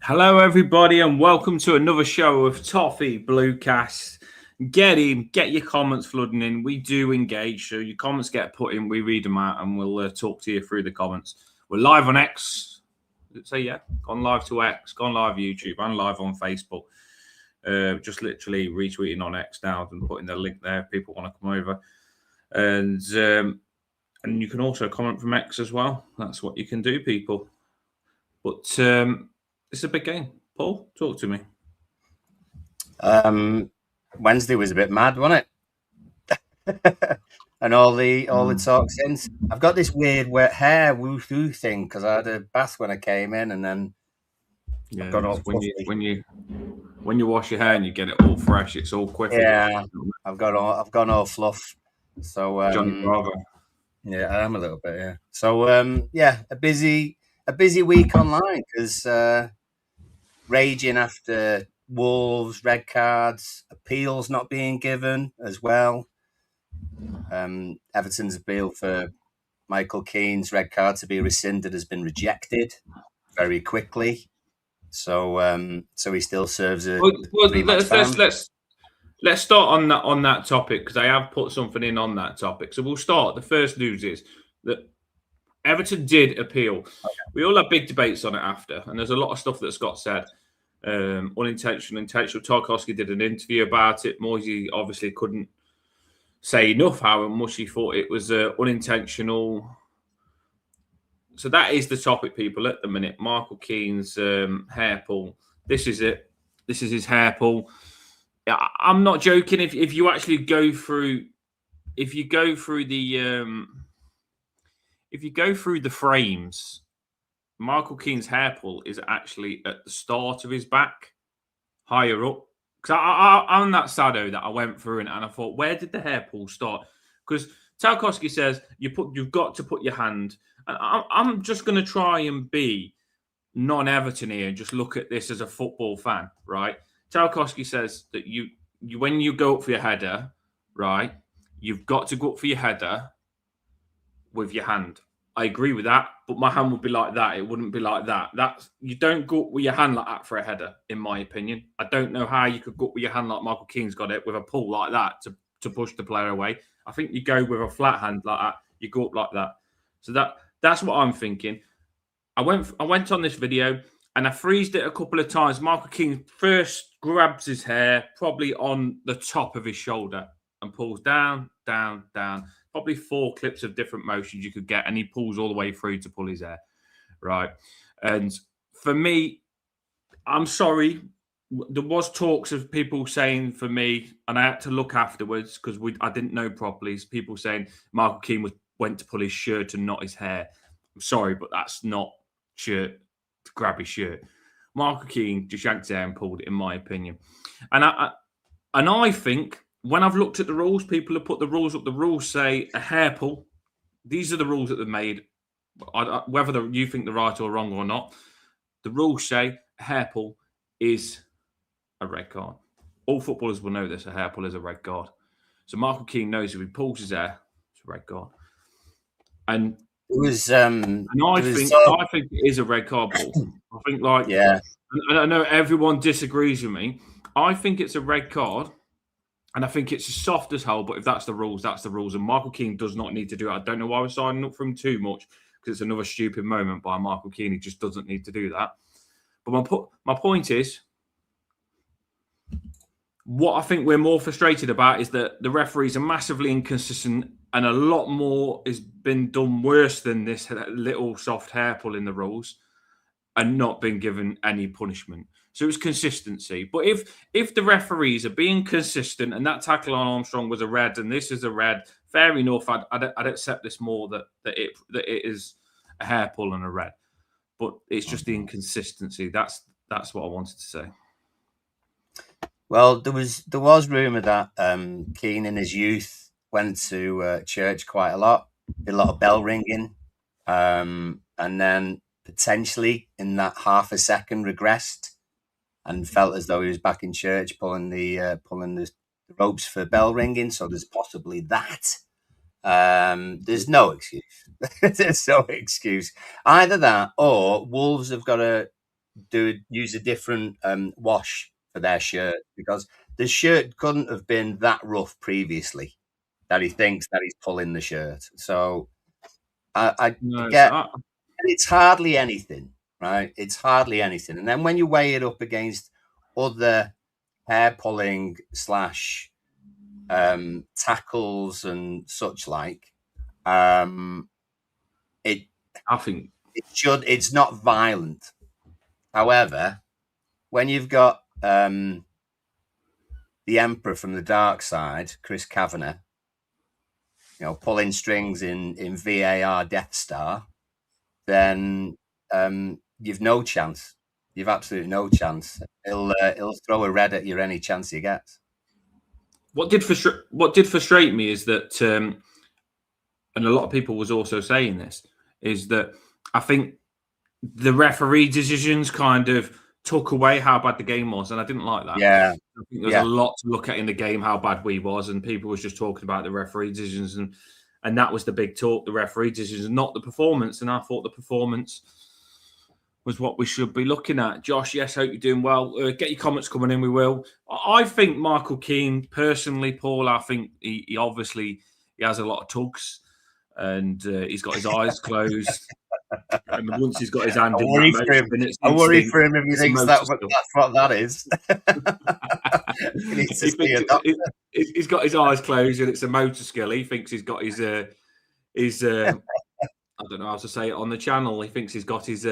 Hello, everybody, and welcome to another show of Toffee Bluecast. Get in, get your comments flooding in. We do engage, so your comments get put in. We read them out, and we'll talk to you through the comments. We're live on X. So yeah, gone live to X, gone live YouTube, and live on Facebook. Just literally retweeting on X now and putting the link there if people want to come over, and you can also comment from X as well. That's what you can do, people. But it's a big game. Paul, talk to me. Wednesday was a bit mad, wasn't it? And all the talk since. I've got this weird wet hair woo-hoo thing because I had a bath when I came in, and then I've got all when you wash your hair and you get it all fresh, it's all quiffy. Yeah, I've gone all fluff. So Johnny Bravo. Yeah, I am a little bit. Yeah. So yeah, a busy week online because raging after Wolves, red cards, appeals not being given as well. Everton's appeal for Michael Keane's red card to be rescinded has been rejected very quickly. So he still serves a three-match ban. Let's start on that topic because I have put something in on that topic. So we'll start. The first news is that Everton did appeal. Okay. We all have big debates on it after, and there's a lot of stuff that's got said. Unintentional, intentional. Tarkowski did an interview about it. Moisey obviously couldn't say enough how much he thought it was unintentional. So that is the topic, people, at the minute. Michael Keane's hair pull. This is it. This is his hair pull. I'm not joking. If you actually go through, if you go through the frames, Michael Keane's hair pull is actually at the start of his back, higher up. Because I'm that saddo that I went through and I thought, where did the hair pull start? Because Tarkowski says you've got to put your hand. And I'm just going to try and be non-Everton here and just look at this as a football fan, right? Tarkowski says that you when you go up for your header, right, you've got to go up for your header with your hand. I agree with that, but my hand would be like that. It wouldn't be like that. You don't go up with your hand like that for a header, in my opinion. I don't know how you could go up with your hand like Michael Keane's got it with a pull like that to push the player away. I think you go with a flat hand like that. You go up like that. So that's what I'm thinking. I went on this video and I freezed it a couple of times. Michael Keane first grabs his hair, probably on the top of his shoulder, and pulls down, down, down. Probably 4 clips of different motions you could get, and he pulls all the way through to pull his hair, right? And for me, I'm sorry, there was talks of people saying for me, and I had to look afterwards because I didn't know properly. People saying Michael Keane went to pull his shirt and not his hair. I'm sorry, but that's not shirt to grab his shirt. Michael Keane just yanked his hair and pulled it, in my opinion. And I think when I've looked at the rules, people have put the rules up. The rules say a hair pull. These are the rules that they've made. Whether you think they're right or wrong or not, the rules say a hair pull is a red card. All footballers will know this. A hair pull is a red card. So Michael Keane knows if he pulls his hair, it's a red card. And it was. I think it is a red card, Paul. I think yeah. And I know everyone disagrees with me. I think it's a red card. And I think it's as soft as hell, but if that's the rules, that's the rules. And Michael Keane does not need to do it. I don't know why we're signing up for him too much because it's another stupid moment by Michael Keane. He just doesn't need to do that. But my point is, what I think we're more frustrated about is that the referees are massively inconsistent and a lot more has been done worse than this little soft hair pull in the rules and not been given any punishment. So it's consistency. But if the referees are being consistent and that tackle on Armstrong was a red and this is a red, fair enough. I'd accept this more that it is a hair pull and a red. But it's just the inconsistency. That's what I wanted to say. Well, there was rumour that Keane in his youth went to church quite a lot, did a lot of bell ringing, and then potentially in that half a second regressed and felt as though he was back in church pulling the ropes for bell ringing. So there's possibly that. There's no excuse. There's no excuse. Either that or Wolves have got to use a different wash for their shirt, because the shirt couldn't have been that rough previously that he thinks that he's pulling the shirt. So I No, get it's hardly anything, right? It's hardly anything. And then when you weigh it up against other hair pulling slash tackles and such like, it I think it's not violent. However, when you've got the Emperor from the dark side, Chris Kavanagh, pulling strings in VAR Death Star, then you've no chance. You've absolutely no chance. He'll throw a red at you any chance he gets. what did frustrate me is that, and a lot of people was also saying this, is that I think the referee decisions kind of took away how bad the game was, and I didn't like that. Yeah, I think there was a lot to look at in the game, how bad we was, and people was just talking about the referee decisions, and that was the big talk, the referee decisions, not the performance. And I thought the performance was what we should be looking at. Josh, yes, hope you're doing well. Get your comments coming in, we will. I think Michael Keane, personally, Paul, I think he obviously he has a lot of tugs, and he's got his eyes closed. And once he's got his hand in that, I worry for him if he thinks that's what that is. He's got his eyes closed and it's a motor skill. He thinks he's got his I don't know how to say it on the channel. He thinks he's got his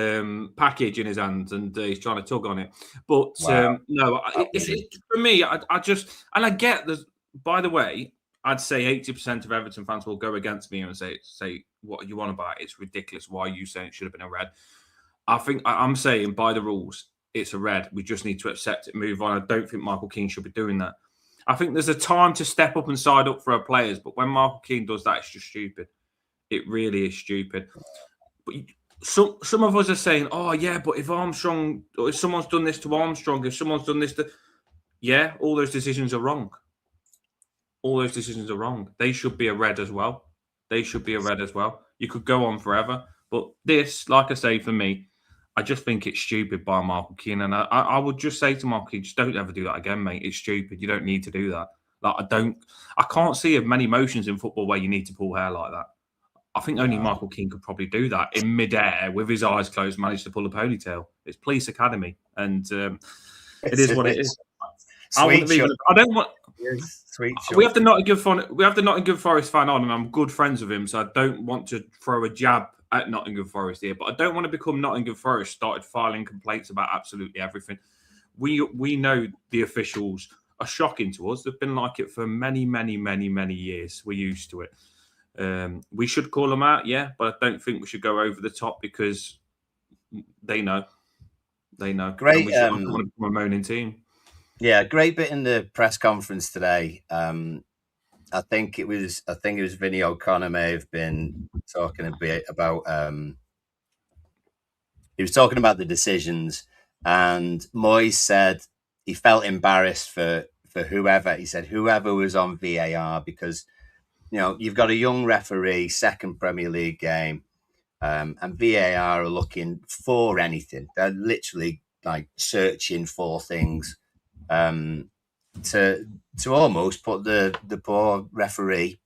package in his hands and he's trying to tug on it. But no, for me, I just, and I get this. By the way, I'd say 80% of Everton fans will go against me and say what you want about it. It's ridiculous. Why are you saying it should have been a red? I think I'm saying by the rules, it's a red. We just need to accept it, move on. I don't think Michael Keane should be doing that. I think there's a time to step up and side up for our players, but when Michael Keane does that, it's just stupid. It really is stupid. But some of us are saying, oh, yeah, but if Armstrong, or if someone's done this to Armstrong, if someone's done this to... Yeah, all those decisions are wrong. All those decisions are wrong. They should be a red as well. They should be a red as well. You could go on forever. But this, like I say, for me, I just think it's stupid by Michael Keane. And I would just say to Michael Keane, just don't ever do that again, mate. It's stupid. You don't need to do that. Like, I can't see of many motions in football where you need to pull hair like that. I think only Michael Keane could probably do that in midair with his eyes closed, manage to pull a ponytail. It's Police Academy, and it is what it is. I don't want. Sweet. We have the Nottingham Forest fan on, and I'm good friends with him, so I don't want to throw a jab at Nottingham Forest here. But I don't want to become Nottingham Forest. Started filing complaints about absolutely everything. We know the officials are shocking to us. They've been like it for many, many, many, many years. We're used to it. We should call them out, yeah, but I don't think we should go over the top because they know. Great. We want to become a moaning team. Yeah, great bit in the press conference today. I think it was Vinny O'Connor may have been talking a bit about. He was talking about the decisions, and Moyes said he felt embarrassed for whoever. He said whoever was on VAR because. You've got a young referee, second Premier League game, and VAR are looking for anything. They're literally like searching for things to almost put the poor referee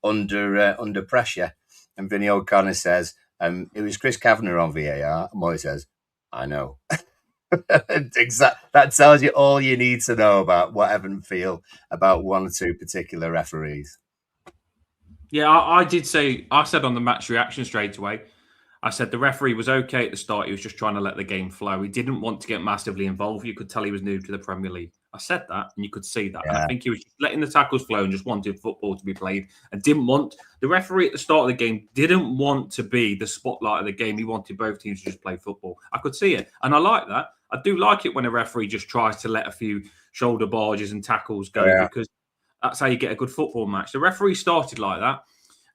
under pressure. And Vinny O'Connor says, it was Chris Kavanagh on VAR. And Moy says, I know. That tells you all you need to know about what Everton feel about one or two particular referees. Yeah, I said on the match reaction straight away, I said the referee was okay at the start. He was just trying to let the game flow. He didn't want to get massively involved. You could tell he was new to the Premier League. I said that, and you could see that. Yeah. And I think he was just letting the tackles flow and just wanted football to be played and didn't want... The referee at the start of the game didn't want to be the spotlight of the game. He wanted both teams to just play football. I could see it, and I like that. I do like it when a referee just tries to let a few shoulder barges and tackles go because that's how you get a good football match. The referee started like that.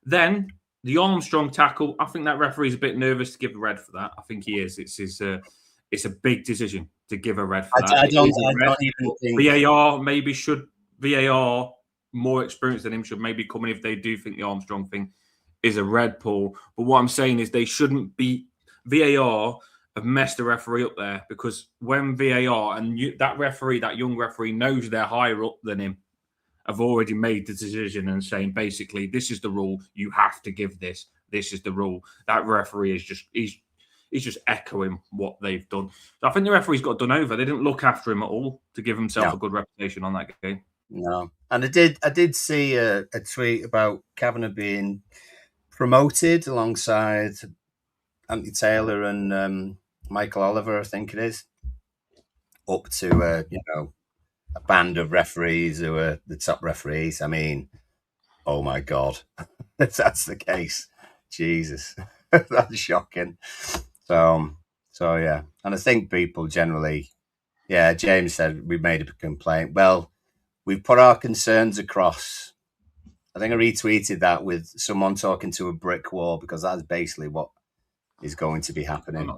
Then the Armstrong tackle, I think that referee's a bit nervous to give a red for that. I think he is. It's a big decision to give a red for that. I don't even think VAR more experienced than him should maybe come in if they do think the Armstrong thing is a red, Paul. But what I'm saying is they shouldn't be VAR have messed the referee up there, because when VAR and that young referee knows they're higher up than him, have already made the decision and saying basically this is the rule, you have to give this. This is the rule. That referee is just he's just echoing what they've done. So I think the referee's got done over. They didn't look after him at all to give himself a good reputation on that game. No, and I did see a tweet about Kavanagh being promoted alongside Anthony Taylor and Michael Oliver, I think it is, up to a band of referees who are the top referees. I mean, oh my God, if that's the case, Jesus, that's shocking. So yeah, and I think people generally, yeah, James said we made a complaint. Well, we've put our concerns across. I think I retweeted that with someone talking to a brick wall, because that's basically what is going to be happening.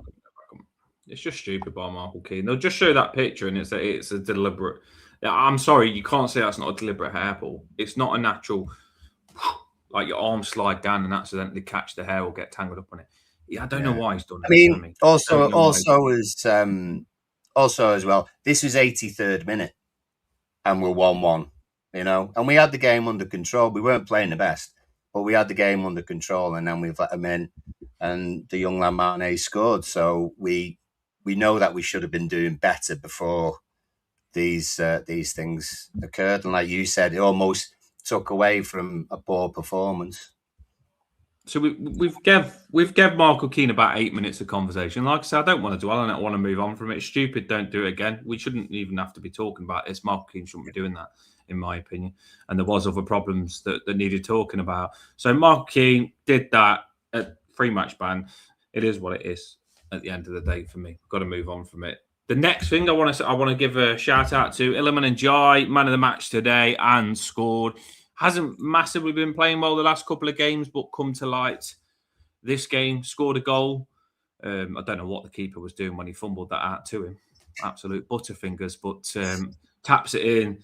It's just stupid by Michael Keane. They'll just show that picture and it's a deliberate. I'm sorry, you can't say that's not a deliberate hair pull. It's not a natural, like your arm slide down and accidentally catch the hair or get tangled up on it. Yeah, I don't know why he's done that. I mean, also as well, this was 83rd minute and we're 1-1, and we had the game under control. We weren't playing the best, but we had the game under control, and then we've let them in, and the young lad Martinez scored. So we know that we should have been doing better before these things occurred. And like you said, it almost took away from a poor performance. So we've gave Michael Keane about 8 minutes of conversation. Like I said, I don't want to dwell on it. I want to move on from it. It's stupid. Don't do it again. We shouldn't even have to be talking about this. Michael Keane shouldn't be doing that, in my opinion. And there was other problems that needed talking about. So Michael Keane did that at 3-match ban. It is what it is at the end of the day for me. Got to move on from it. The next thing I want to give a shout out to Iliman Ndiaye, man of the match today, and scored. Hasn't massively been playing well the last couple of games, but come to light this game, scored a goal. I don't know what the keeper was doing when he fumbled that out to him. Absolute butterfingers, but taps it in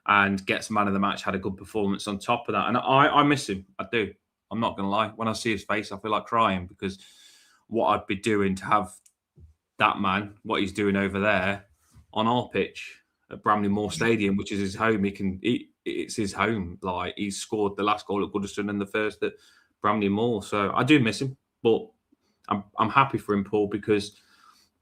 and gets man of the match. Had a good performance on top of that. And I miss him. I do. I'm not going to lie. When I see his face, I feel like crying, because what I'd be doing to have that man, what he's doing over there on our pitch at Bramley Moore Stadium, which is his home. It's his home. Like, he's scored the last goal at Goodison and the first at Bramley Moore. So I do miss him, but I'm happy for him, Paul, because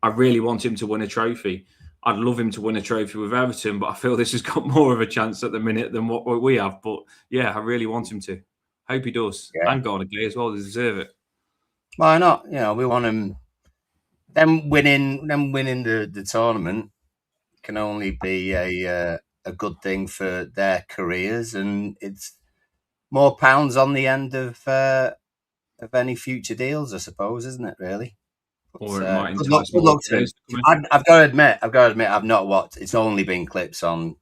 I really want him to win a trophy. I'd love him to win a trophy with Everton, but I feel this has got more of a chance at the minute than what we have. But yeah, I really want him to. Hope he does. Yeah. And Garnagay as well. They deserve it. Why not? We want him. Them winning the tournament can only be a good thing for their careers, and it's more pounds on the end of any future deals, I suppose, isn't it? Really. But, or it might entice more players. I've got to admit, I've not watched. It's only been clips on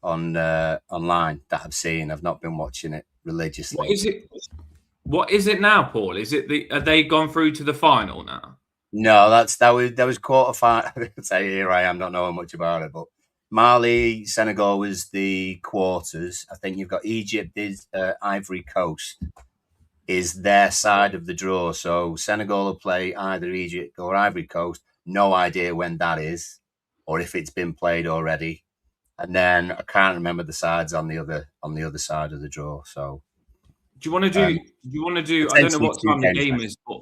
online that I've seen. I've not been watching it religiously. What is it now, Paul? Is it are they gone through to the final now? No, that was quarter final. Say, here I am, not knowing much about it, but Mali, Senegal was the quarters. I think you've got Egypt, Ivory Coast is their side of the draw. So Senegal will play either Egypt or Ivory Coast. No idea when that is, or if it's been played already. And then I can't remember the sides on the other side of the draw. So, do you want to do? I don't know what time the game is, but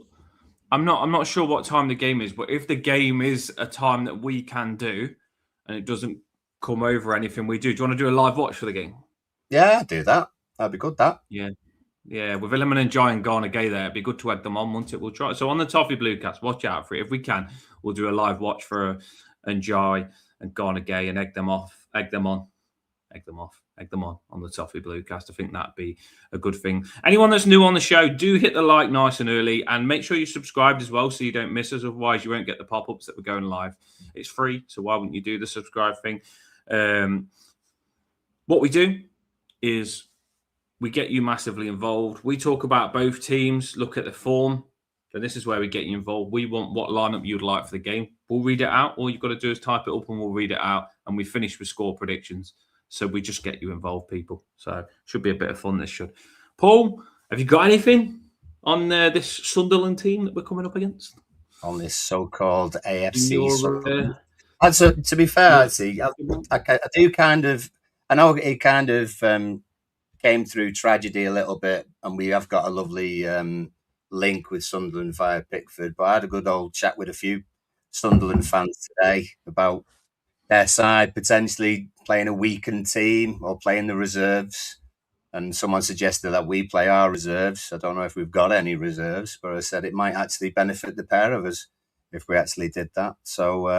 I'm not sure what time the game is. But if the game is a time that we can do, and it doesn't come over anything we do you want to do a live watch for the game? Yeah, I'd do that. That'd be good. That. Yeah, with Iliman Ndiaye and Garnagay there, it'd be good to egg them on, wouldn't it? We'll try. So on the Toffee Bluecast, watch out for it. If we can, we'll do a live watch for Ndiaye and Garnagay and egg them on the Toffee Bluecast. I think that'd be a good thing. Anyone that's new on the show, do hit the like nice and early, and make sure you're subscribed as well so you don't miss us. Otherwise, you won't get the pop-ups that we're going live. It's free, so why wouldn't you do the subscribe thing? What we do is we get you massively involved. We talk about both teams, look at the form, and this is where we get you involved. We want what lineup you'd like for the game. We'll read it out. All you've got to do is type it up and we'll read it out, and we finish with score predictions. So we just get you involved, people. So should be a bit of fun, this should. Paul, have you got anything on this Sunderland team that we're coming up against? on this so-called In AFC your supplement. And so, to be fair, your actually, I do kind of. I know it kind of came through tragedy a little bit, and we have got a lovely link with Sunderland via Pickford. But I had a good old chat with a few Sunderland fans today about their side potentially playing a weakened team or playing the reserves. And someone suggested that we play our reserves. I don't know if we've got any reserves, but I said it might actually benefit the pair of us if we actually did that. So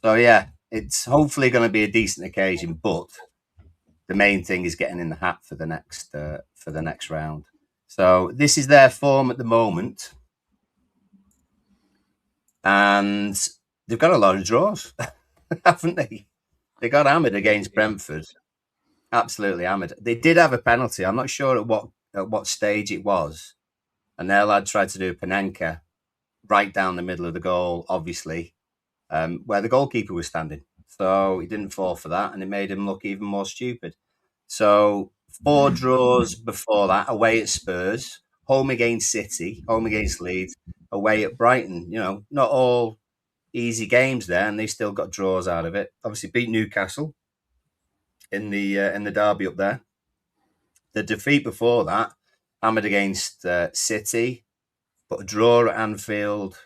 yeah, it's hopefully going to be a decent occasion, but the main thing is getting in the hat for the next round. So this is their form at the moment, and they've got a lot of draws, haven't they? They got hammered against Brentford, absolutely hammered. They did have a penalty. I'm not sure at what stage it was, and their lad tried to do a Panenka right down the middle of the goal, obviously, where the goalkeeper was standing. So he didn't fall for that, and it made him look even more stupid. So 4 draws before that, away at Spurs, home against City, home against Leeds, away at Brighton. You know, not all easy games there, and they still got draws out of it. Obviously, beat Newcastle in the derby up there. The defeat before that, hammered against City, but a draw at Anfield,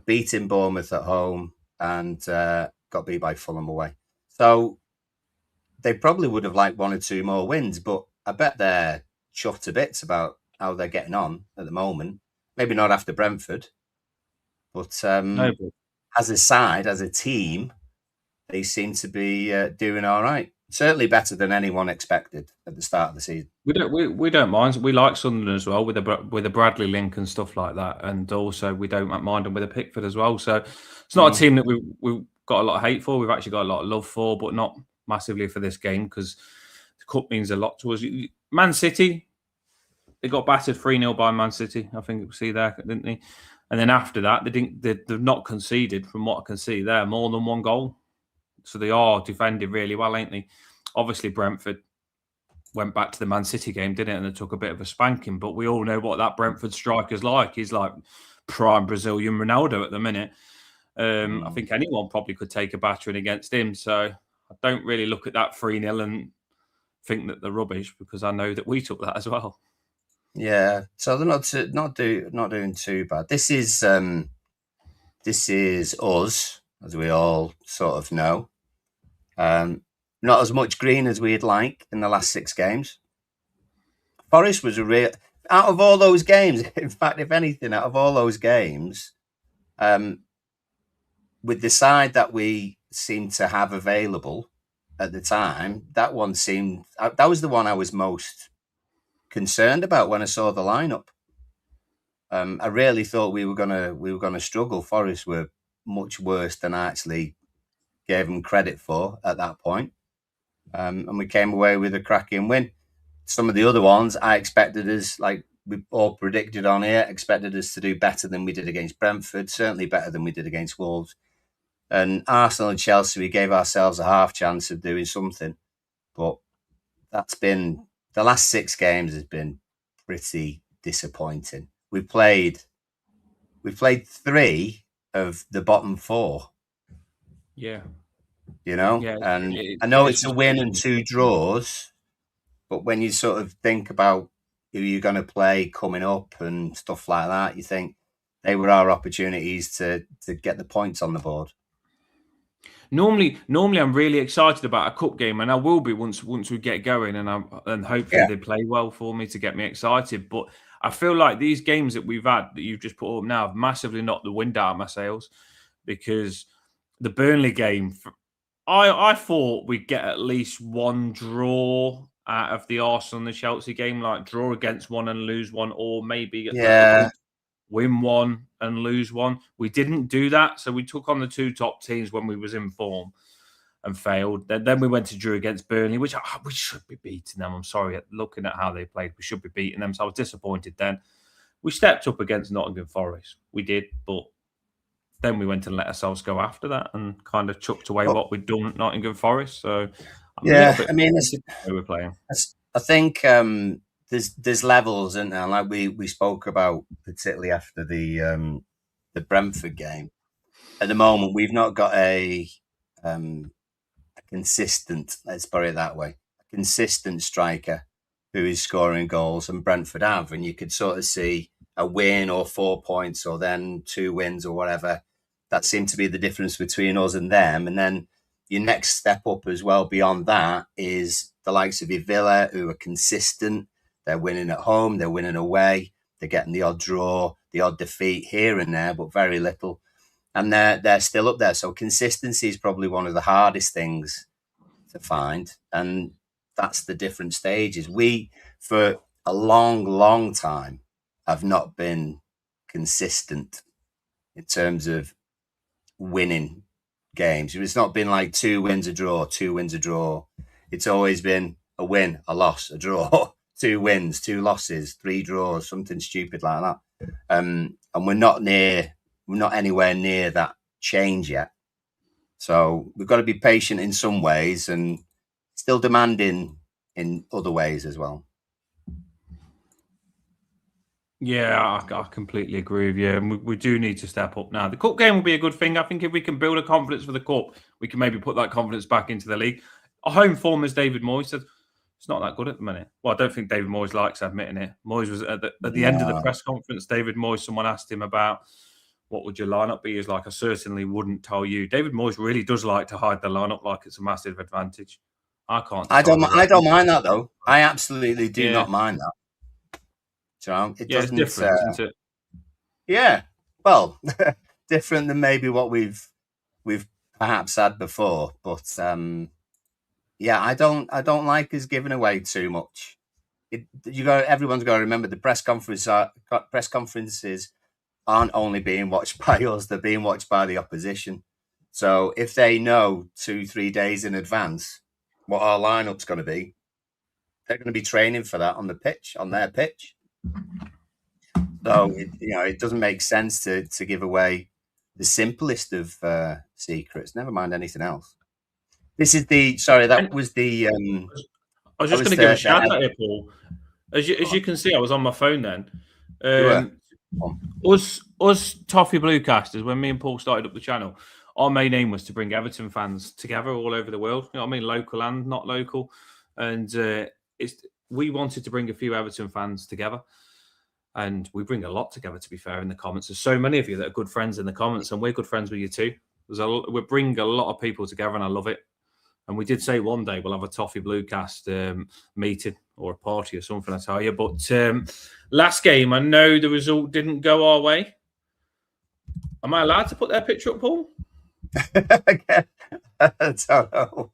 beating Bournemouth at home, and got beat by Fulham away. So they probably would have liked 1 or 2 more wins, but I bet they're chuffed to bits about how they're getting on at the moment. Maybe not after Brentford, but no, as a side, as a team, they seem to be doing all right. Certainly better than anyone expected at the start of the season. we don't mind. We like Sunderland as well with the Bradley link and stuff like that, and also we don't mind them with a Pickford as well. So it's not a team that we've got a lot of hate for. We've actually got a lot of love for, but not massively for this game because the cup means a lot to us. Man City, they got battered 3-0 by Man City. I think you see there, didn't they? And then after that, they've not conceded, from what I can see there, more than 1 goal. So they are defending really well, ain't they? Obviously, Brentford went back to the Man City game, didn't it? And they took a bit of a spanking. But we all know what that Brentford striker's like. He's like prime Brazilian Ronaldo at the minute. I think anyone probably could take a battering against him. So I don't really look at that 3-0 and think that they're rubbish because I know that we took that as well. Yeah, so they're not doing too bad. This is us, as we all sort of know. Not as much green as we'd like in the last 6 games. Forest was a real out of all those games. In fact, if anything, out of all those games, with the side that we seemed to have available at the time, that was the one I was most concerned about when I saw the lineup. I really thought we were gonna struggle. Forest were much worse than I actually gave them credit for at that point. And we came away with a cracking win. Some of the other ones I expected us, like we all predicted on here, expected us to do better than we did against Brentford, certainly better than we did against Wolves. And Arsenal and Chelsea, we gave ourselves a half chance of doing something. But that's been the last 6 games has been pretty disappointing. We played 3 of the bottom 4. Yeah. You know, Yeah, and I know it's a win and 2 draws, but when you sort of think about who you're going to play coming up and stuff like that, you think they were our opportunities to get the points on the board. Normally, I'm really excited about a cup game, and I will be once we get going, and hopefully they play well for me to get me excited. But I feel like these games that we've had that you've just put up now have massively knocked the wind out of my sails because the Burnley game, I thought we'd get at least 1 draw out of the Arsenal and the Chelsea game, like draw against one and lose one, or maybe win 1 and lose 1. We didn't do that, so we took on the 2 top teams when we was in form and failed. Then we went to draw against Burnley, which we should be beating them. I'm sorry, looking at how they played, we should be beating them. So I was disappointed then. We stepped up against Nottingham Forest. We did, but then we went and let ourselves go after that and kind of chucked away what we'd done at Nottingham Forest. So I mean, we're playing. I think there's levels, and like we spoke about, particularly after the the Brentford game. At the moment, we've not got a consistent, let's put it that way, a consistent striker who is scoring goals, and Brentford have. And you could sort of see a win or 4 points or then 2 wins or whatever. That seemed to be the difference between us and them. And then your next step up as well beyond that is the likes of Villa, who are consistent. They're winning at home, they're winning away, they're getting the odd draw, the odd defeat here and there, but very little. And they're still up there. So consistency is probably one of the hardest things to find. And that's the different stages. We, for a long, long time, have not been consistent in terms of winning games. It's not been like 2 wins, a draw, 2 wins, a draw. It's always been a win, a loss, a draw, 2 wins, 2 losses, 3 draws, something stupid like that. And we're not anywhere near that change yet. So we've got to be patient in some ways and still demanding in other ways as well. Yeah, I completely agree with you. And we do need to step up now. The cup game will be a good thing. I think if we can build a confidence for the cup, we can maybe put that confidence back into the league. Our home form, as David Moyes said, it's not that good at the minute. Well, I don't think David Moyes likes admitting it. Moyes was at the end of the press conference. David Moyes, someone asked him about what would your lineup be. He's like, I certainly wouldn't tell you. David Moyes really does like to hide the lineup like it's a massive advantage. I can't. I don't mind that though. I absolutely do not mind that. So it doesn't. It's different, isn't it? Yeah. Well, different than maybe what we've perhaps had before, but yeah, I don't like us giving away too much. Everyone's got to remember the press conferences aren't only being watched by us; they're being watched by the opposition. So if they know 2-3 days in advance what our lineup's going to be, they're going to be training for that on their pitch. So it doesn't make sense to give away the simplest of secrets. Never mind anything else. This is that was the. I was just going to give a shout out here, Paul. As you can see, I was on my phone then. Us Toffee Bluecasters, when me and Paul started up the channel, our main aim was to bring Everton fans together all over the world. You know what I mean? Local and not local. And we wanted to bring a few Everton fans together. And we bring a lot together, to be fair, in the comments. There's so many of you that are good friends in the comments, and we're good friends with you too. We bring a lot of people together, and I love it. And we did say one day we'll have a Toffee Bluecast meeting or a party or something, I tell you. But last game, I know the result didn't go our way. Am I allowed to put their picture up, Paul? I don't know.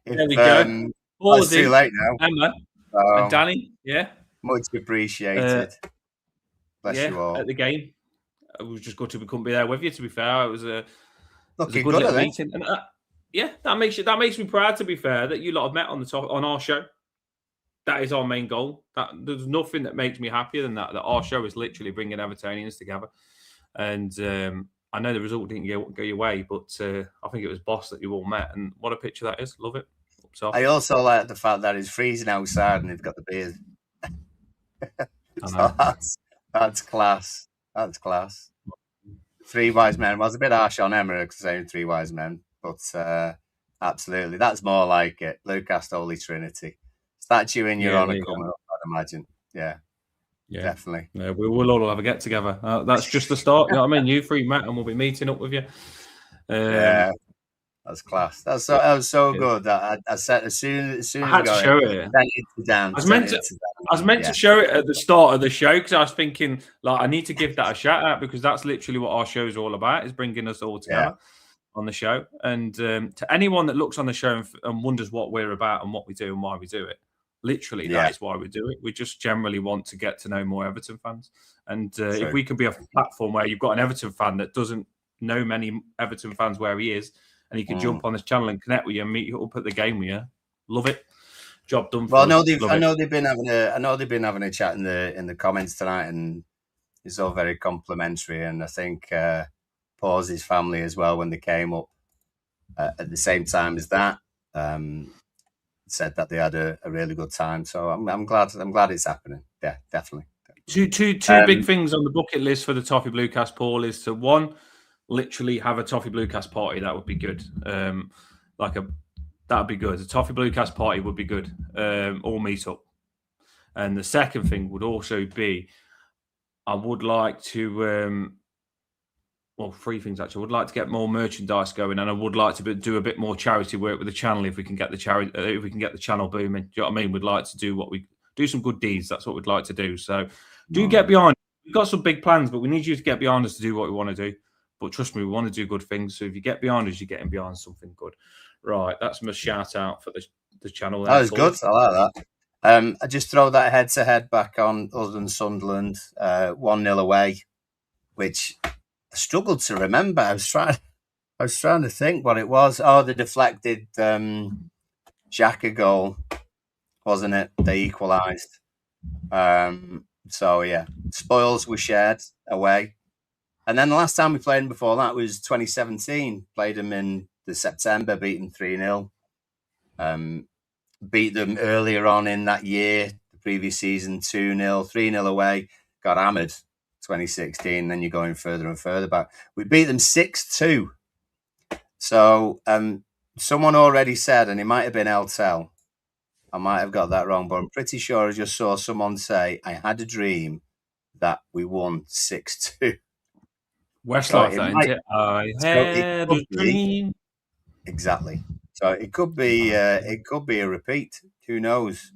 There we go. It's too late now. Emma and Danny, yeah. Much appreciated. Bless you all. At the game. It was just good to we couldn't be there with you, to be fair. It was a good little meeting. And that makes me proud, to be fair, that you lot have met on our show. That is our main goal. There's nothing that makes me happier than that our show is literally bringing Evertonians together. And I know the result didn't go your way, but I think it was boss that you all met. And what a picture that is. Love it. I also like the fact that it's freezing outside and they've got the beers. So that's class. That's class. 3 wise men. Well, I was a bit harsh on Emma saying 3 wise men, but absolutely, that's more like it. Bluecast Holy Trinity. Statue in your honour coming up, I'd imagine. Yeah, definitely. Yeah, we will all have a get together. That's just the start. You know what I mean? You 3 met, and we'll be meeting up with you. Yeah. That's class. That was so good. I said as soon as I had to show it. I was meant to show it at the start of the show because I was thinking, like, I need to give that a shout out because that's literally what our show's all about, is bringing us all together on the show. And to anyone that looks on the show and wonders what we're about and what we do and why we do it, literally that is why we do it. We just generally want to get to know more Everton fans. And if we can be a platform where you've got an Everton fan that doesn't know many Everton fans where he is, and you can jump on this channel and connect with you and meet you up at the game with you. Love it. Job done. Well, I know they've been having a chat in the comments tonight, and it's all very complimentary. And I think Paul's family as well, when they came up at the same time as that, said that they had a really good time. So I'm glad it's happening. Yeah, definitely. Two big things on the bucket list for the Toffee Bluecast, Paul, is to one, literally have a Toffee Bluecast party. That would be good. That'd be good. A Toffee Bluecast party would be good. All meet up. And the second thing would also be, I would like to, three things actually. I would like to get more merchandise going, and I would like to do a bit more charity work with the channel if we can get the channel booming. Do you know what I mean? We'd like to do some good deeds. That's what we'd like to do. So get behind. We've got some big plans, but we need you to get behind us to do what we want to do. But trust me, we want to do good things. So if you get behind us, you're getting behind something good. Right, that's my shout out for the channel. That was good. I like that. I just throw that head-to-head back on us and Sunderland, 1-0 away, which I struggled to remember. I was trying to think what it was. Oh, the deflected Xhaka goal, wasn't it? They equalised. So yeah, spoils were shared away. And then the last time we played them before that was 2017. Played them in the September, beat them 3-0. Beat them earlier on in that year, the previous season, 2-0, 3-0 away. Got hammered 2016. Then you're going further and further back. We beat them 6-2. So someone already said, and it might have been Eltel, I might have got that wrong, but I'm pretty sure I just saw someone say, I had a dream that we won 6-2. Westlife, isn't it? I had a dream. Exactly. So it could be a repeat. Who knows?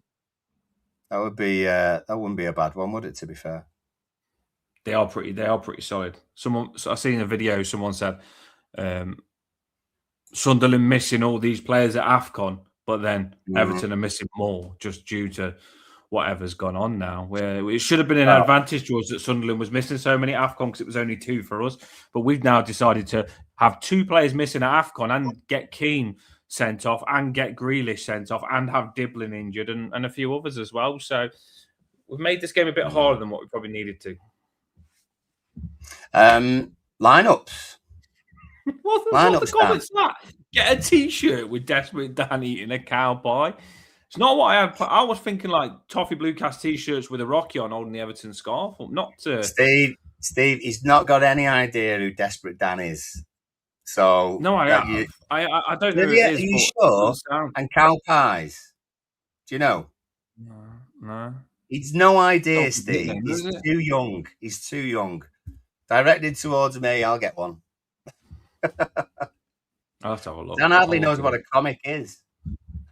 That wouldn't be a bad one, would it? To be fair, they are pretty solid. I seen a video. Someone said Sunderland missing all these players at AFCON, but then Everton are missing more just due to whatever's gone on now. Where it should have been an advantage to us that Sunderland was missing so many AFCON because it was only 2 for us. But we've now decided to have 2 players missing at AFCON and get Keane sent off and get Grealish sent off and have Diblin injured and a few others as well. So we've made this game a bit harder than what we probably needed to. Lineups. What the comments that? Get a T-shirt with Desperate Dan eating a cow pie. It's not what I have. I was thinking like Toffee Bluecast T-shirts with a Rocky on holding the Everton scarf. Not Steve, he's not got any idea who Desperate Dan is. So no, I don't know. Are you sure? And cow pies. Do you know? No. He's no idea, Steve. He's too young. He's too young. Directed towards me, I'll get one. I'll have to have a look. Dan hardly knows what a comic is.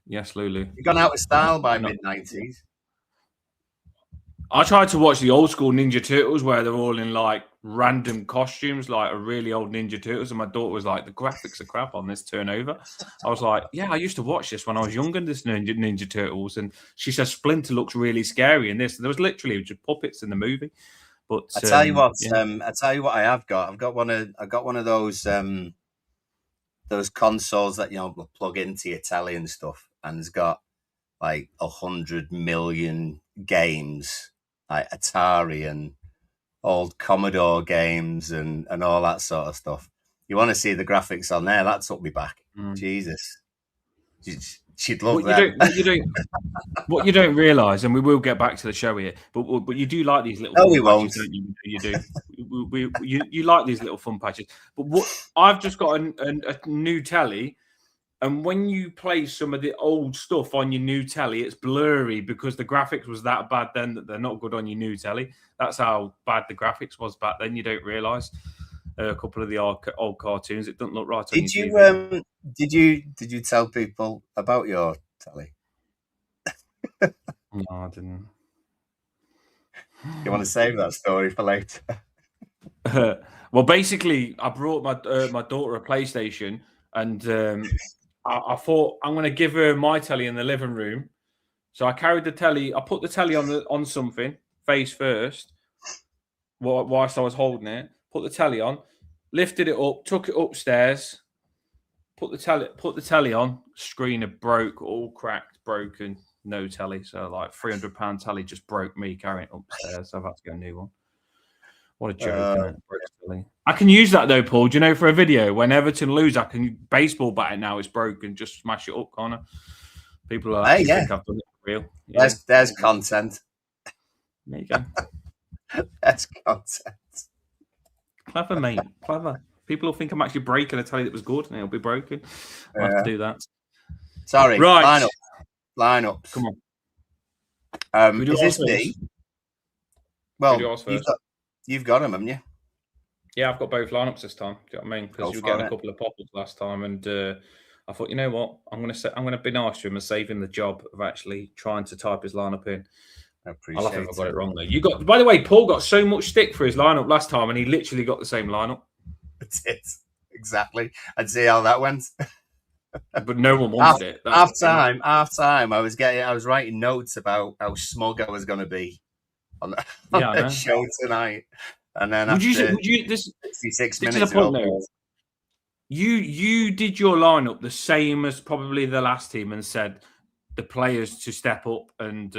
Yes, Lulu. You've gone out of style by mid-90s. I tried to watch the old school Ninja Turtles where they're all in like random costumes, like a really old Ninja Turtles. And my daughter was like, the graphics are crap on this turnover. I was like, yeah, I used to watch this when I was younger, this Ninja Turtles. And she says Splinter looks really scary in this. And there was literally just puppets in the movie. But I tell you what, I tell you what I have got. I've got one of those consoles that plug into your telly and stuff, and it's got like 100 million games, like Atari and old Commodore games and all that sort of stuff. You want to see the graphics on there? That took me back. Jesus, she'd love that. What you don't realise, and we will get back to the show here, but you do like these little. No, we won't. Patches, don't you? You do. You like these little fun patches. But I've just got a new telly, and when you play some of the old stuff on your new telly, it's blurry because the graphics was that bad then that they're not good on your new telly. That's how bad the graphics was back then. You don't realise. A couple of the old cartoons, it doesn't look right. Did you tell people about your telly? No, I didn't. You want to save that story for later? Well, basically, I brought my daughter a PlayStation, and I thought I'm going to give her my telly in the living room. So I carried the telly. I put the telly on something face first, whilst I was holding it. Put the telly on, lifted it up, took it upstairs, put the telly on. Screen had broke, all cracked, broken, no telly. So like £300 telly just broke me carrying it upstairs. So I've had to get a new one. What a joke! I can use that though, Paul. Do you know for a video when Everton lose, I can baseball bat it now. It's broken. Just smash it up, Connor. People are think I've done it for real. Yeah. There's content. There you go. That's content. Clever, mate. Clever. People will think I'm actually breaking a tell you that was good, and it'll be broken. I'll have to do that. Sorry. Right. Lineups. Come on. Can we do Is ours this me? first? Can we do Well, ours first? you've got them, haven't you? Yeah, I've got both lineups this time. Do you know what I mean? Because you were getting a couple of poppers last time, and I thought, you know what, I'm gonna be nice to him and save him the job of actually trying to type his lineup in. I I'll have appreciate to got it wrong though. You got, by the way, Paul got so much stick for his lineup last time, and he literally got the same lineup. That's it. Exactly. I'd see how that went. But no one wanted it. Half time. I was writing notes about how smug I was going to be on the show tonnite, and then would after you this 66 minutes, minutes, you did your lineup the same as probably the last team, and said the players to step up and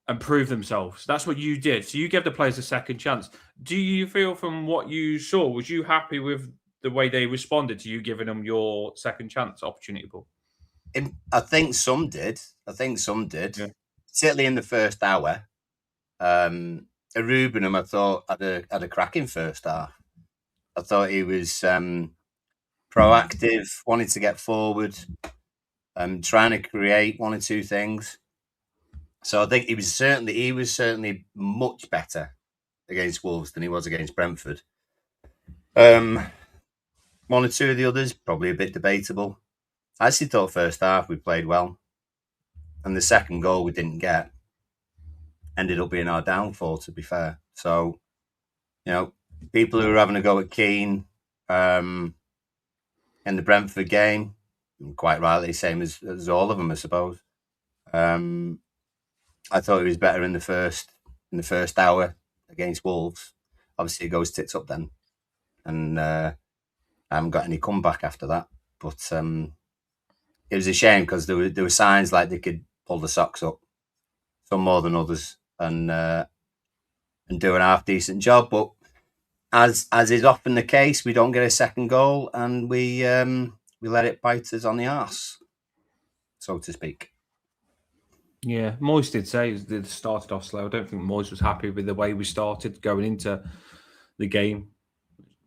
and prove themselves. That's what you did. So you gave the players a second chance. Do you feel, from what you saw, was you happy with the way they responded to you giving them your second chance opportunity, Paul? I think some did. Yeah. Certainly in the first hour. Rubenham, I thought, had a cracking first half. I thought he was proactive, wanted to get forward, trying to create one or two things. So I think he was certainly much better against Wolves than he was against Brentford. One or two of the others, probably a bit debatable. I actually thought first half we played well. And the second goal we didn't get ended up being our downfall, to be fair. So, people who are having a go at Keane in the Brentford game, quite rightly, same as all of them, I suppose. I thought he was better in the first hour against Wolves. Obviously, it goes tits up then, and I haven't got any comeback after that. But it was a shame because there were signs like they could pull the socks up, some more than others, and do an half decent job. But as is often the case, we don't get a second goal, and we let it bite us on the arse, so to speak. Yeah, Moyes did say they started off slow. I don't think Moyes was happy with the way we started going into the game.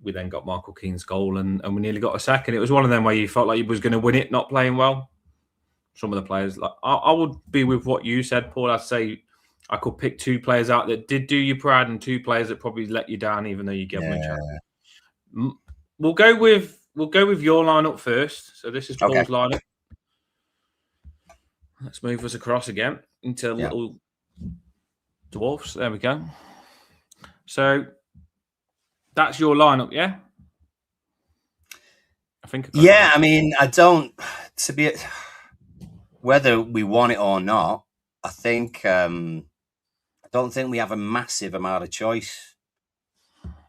We then got Michael Keane's goal, and we nearly got a second. It was one of them where you felt like you was going to win it, not playing well. Some of the players, like I would be with what you said, Paul. I'd say I could pick two players out that did do you proud, and two players that probably let you down, even though you gave them a chance. We'll go with your lineup first. So this is Paul's lineup. Let's move us across again into little dwarfs. There we go. So that's your lineup, yeah? I think. I mean, I don't. To be whether we want it or not, I think I don't think we have a massive amount of choice.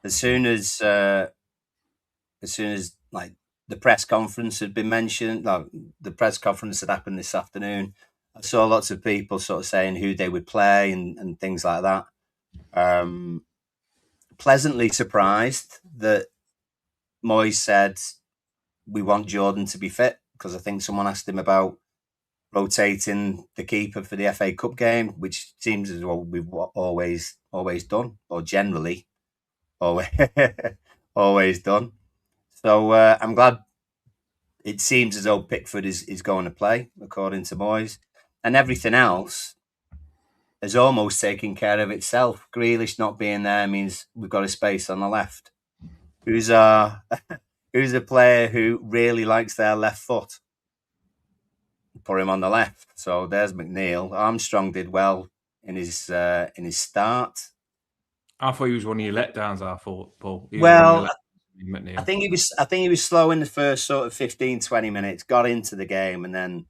As soon as like the press conference had been mentioned, the press conference had happened this afternoon, I saw lots of people sort of saying who they would play and things like that. Pleasantly surprised that Moyes said we want Jordan to be fit, because I think someone asked him about rotating the keeper for the FA Cup game, which seems as well we've always done, or generally always done. So I'm glad it seems as though Pickford is going to play, according to Moyes. And everything else has almost taken care of itself. Grealish not being there means we've got a space on the left. Who's a player who really likes their left foot? Put him on the left. So there's McNeil. Armstrong did well in his start. I thought he was one of your letdowns. I thought, Paul. I think he was slow in the first sort of 15, 20 minutes. Got into the game, and then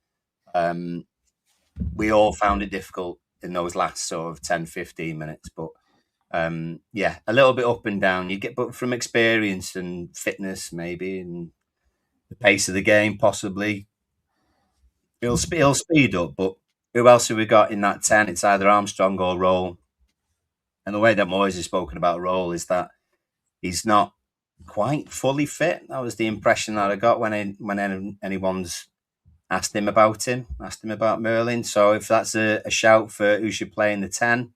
we all found it difficult in those last sort of 10, 15 minutes. But a little bit up and down. You get, but from experience and fitness, maybe, and the pace of the game, possibly. He'll speed up, but who else have we got in that 10? It's either Armstrong or Roll. And the way that Moyes has spoken about Roll is that he's not quite fully fit. That was the impression that I got when anyone's asked him about Merlin. So if that's a shout for who should play in the 10,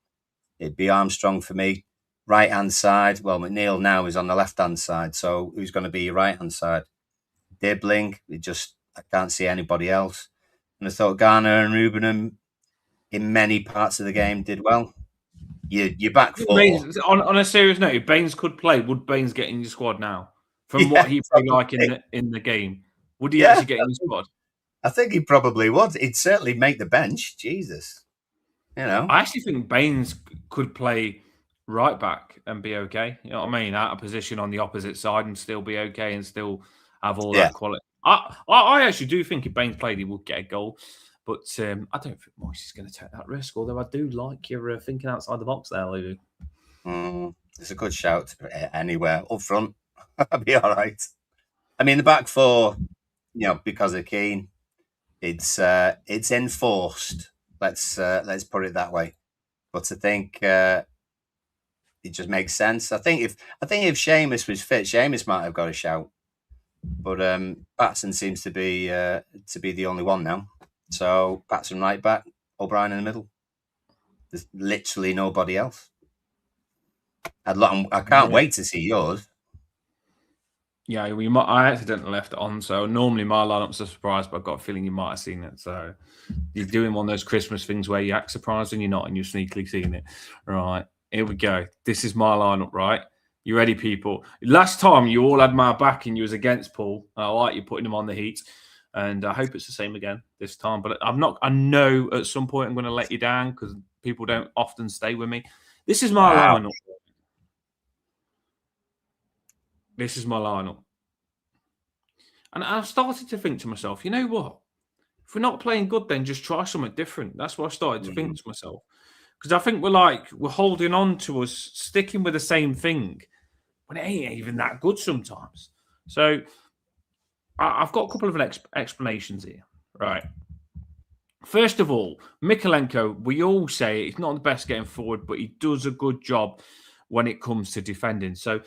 it'd be Armstrong for me. Right hand side. Well, McNeil now is on the left hand side, so who's going to be your right hand side? Dibbling. I can't see anybody else. And I thought Garner and Rubenham in many parts of the game did well. Your back four. On a serious note, if Baines could play, would Baines get in your squad now? From what he played like in the game, would he actually get in the squad? I think he probably would. He'd certainly make the bench. Jesus, I actually think Baines could play right back and be okay. You know what I mean? Out of position on the opposite side and still be okay and still have all that quality. I actually do think if Baines played, he would get a goal. But I don't think Moyes is going to take that risk. Although I do like your thinking outside the box there, Lou. It's a good shout. Anywhere up front, I'll be all right. I mean, the back four, because of Keane, it's enforced. Let's put it that way. But I think it just makes sense. I think if Seamus was fit, Seamus might have got a shout. But Patson seems to be the only one now. So Patson right back, O'Brien in the middle. There's literally nobody else. I can't wait to see yours. Yeah, I accidentally left it on. So normally my lineup's a surprise, but I've got a feeling you might have seen it. So you're doing one of those Christmas things where you act surprised and you're not, and you're sneakily seeing it. Right, here we go. This is my lineup, right? You ready, people? Last time you all had my back and you was against Paul. I like you putting him on the heat. And I hope it's the same again this time. But I'm not. I know at some point I'm going to let you down because people don't often stay with me. This is my lineup. This is my lineup. And I've started to think to myself, you know what? If we're not playing good, then just try something different. That's what I started to think to myself. Because I think we're holding on to us, sticking with the same thing when it ain't even that good sometimes. So I've got a couple of explanations here. Right. First of all, Mykolenko, we all say he's not the best getting forward, but he does a good job when it comes to defending. So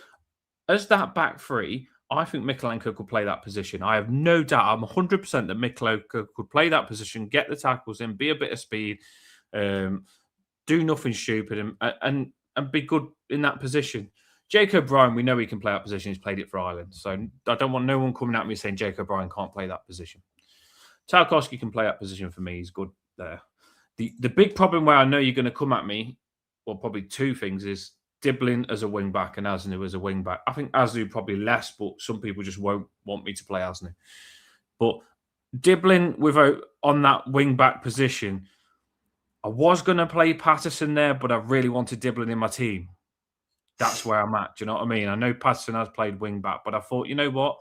as that back three, I think Mykolenko could play that position. I have no doubt. I'm 100% that Mykolenko could play that position, get the tackles in, be a bit of speed, do nothing stupid, and be good in that position. Jake O'Brien, we know he can play that position. He's played it for Ireland. So I don't want no one coming at me saying Jake O'Brien can't play that position. Tarkowski can play that position for me. He's good there. The big problem where I know you're going to come at me, well, probably two things, is Dibbling as a wing back and Asnu as a wing back. I think Asnu probably less, but some people just won't want me to play Asnu. But Dibbling on that wing back position, I was going to play Patterson there, but I really wanted Dibbling in my team. That's where I'm at. Do you know what I mean? I know Patterson has played wing back, but I thought, you know what?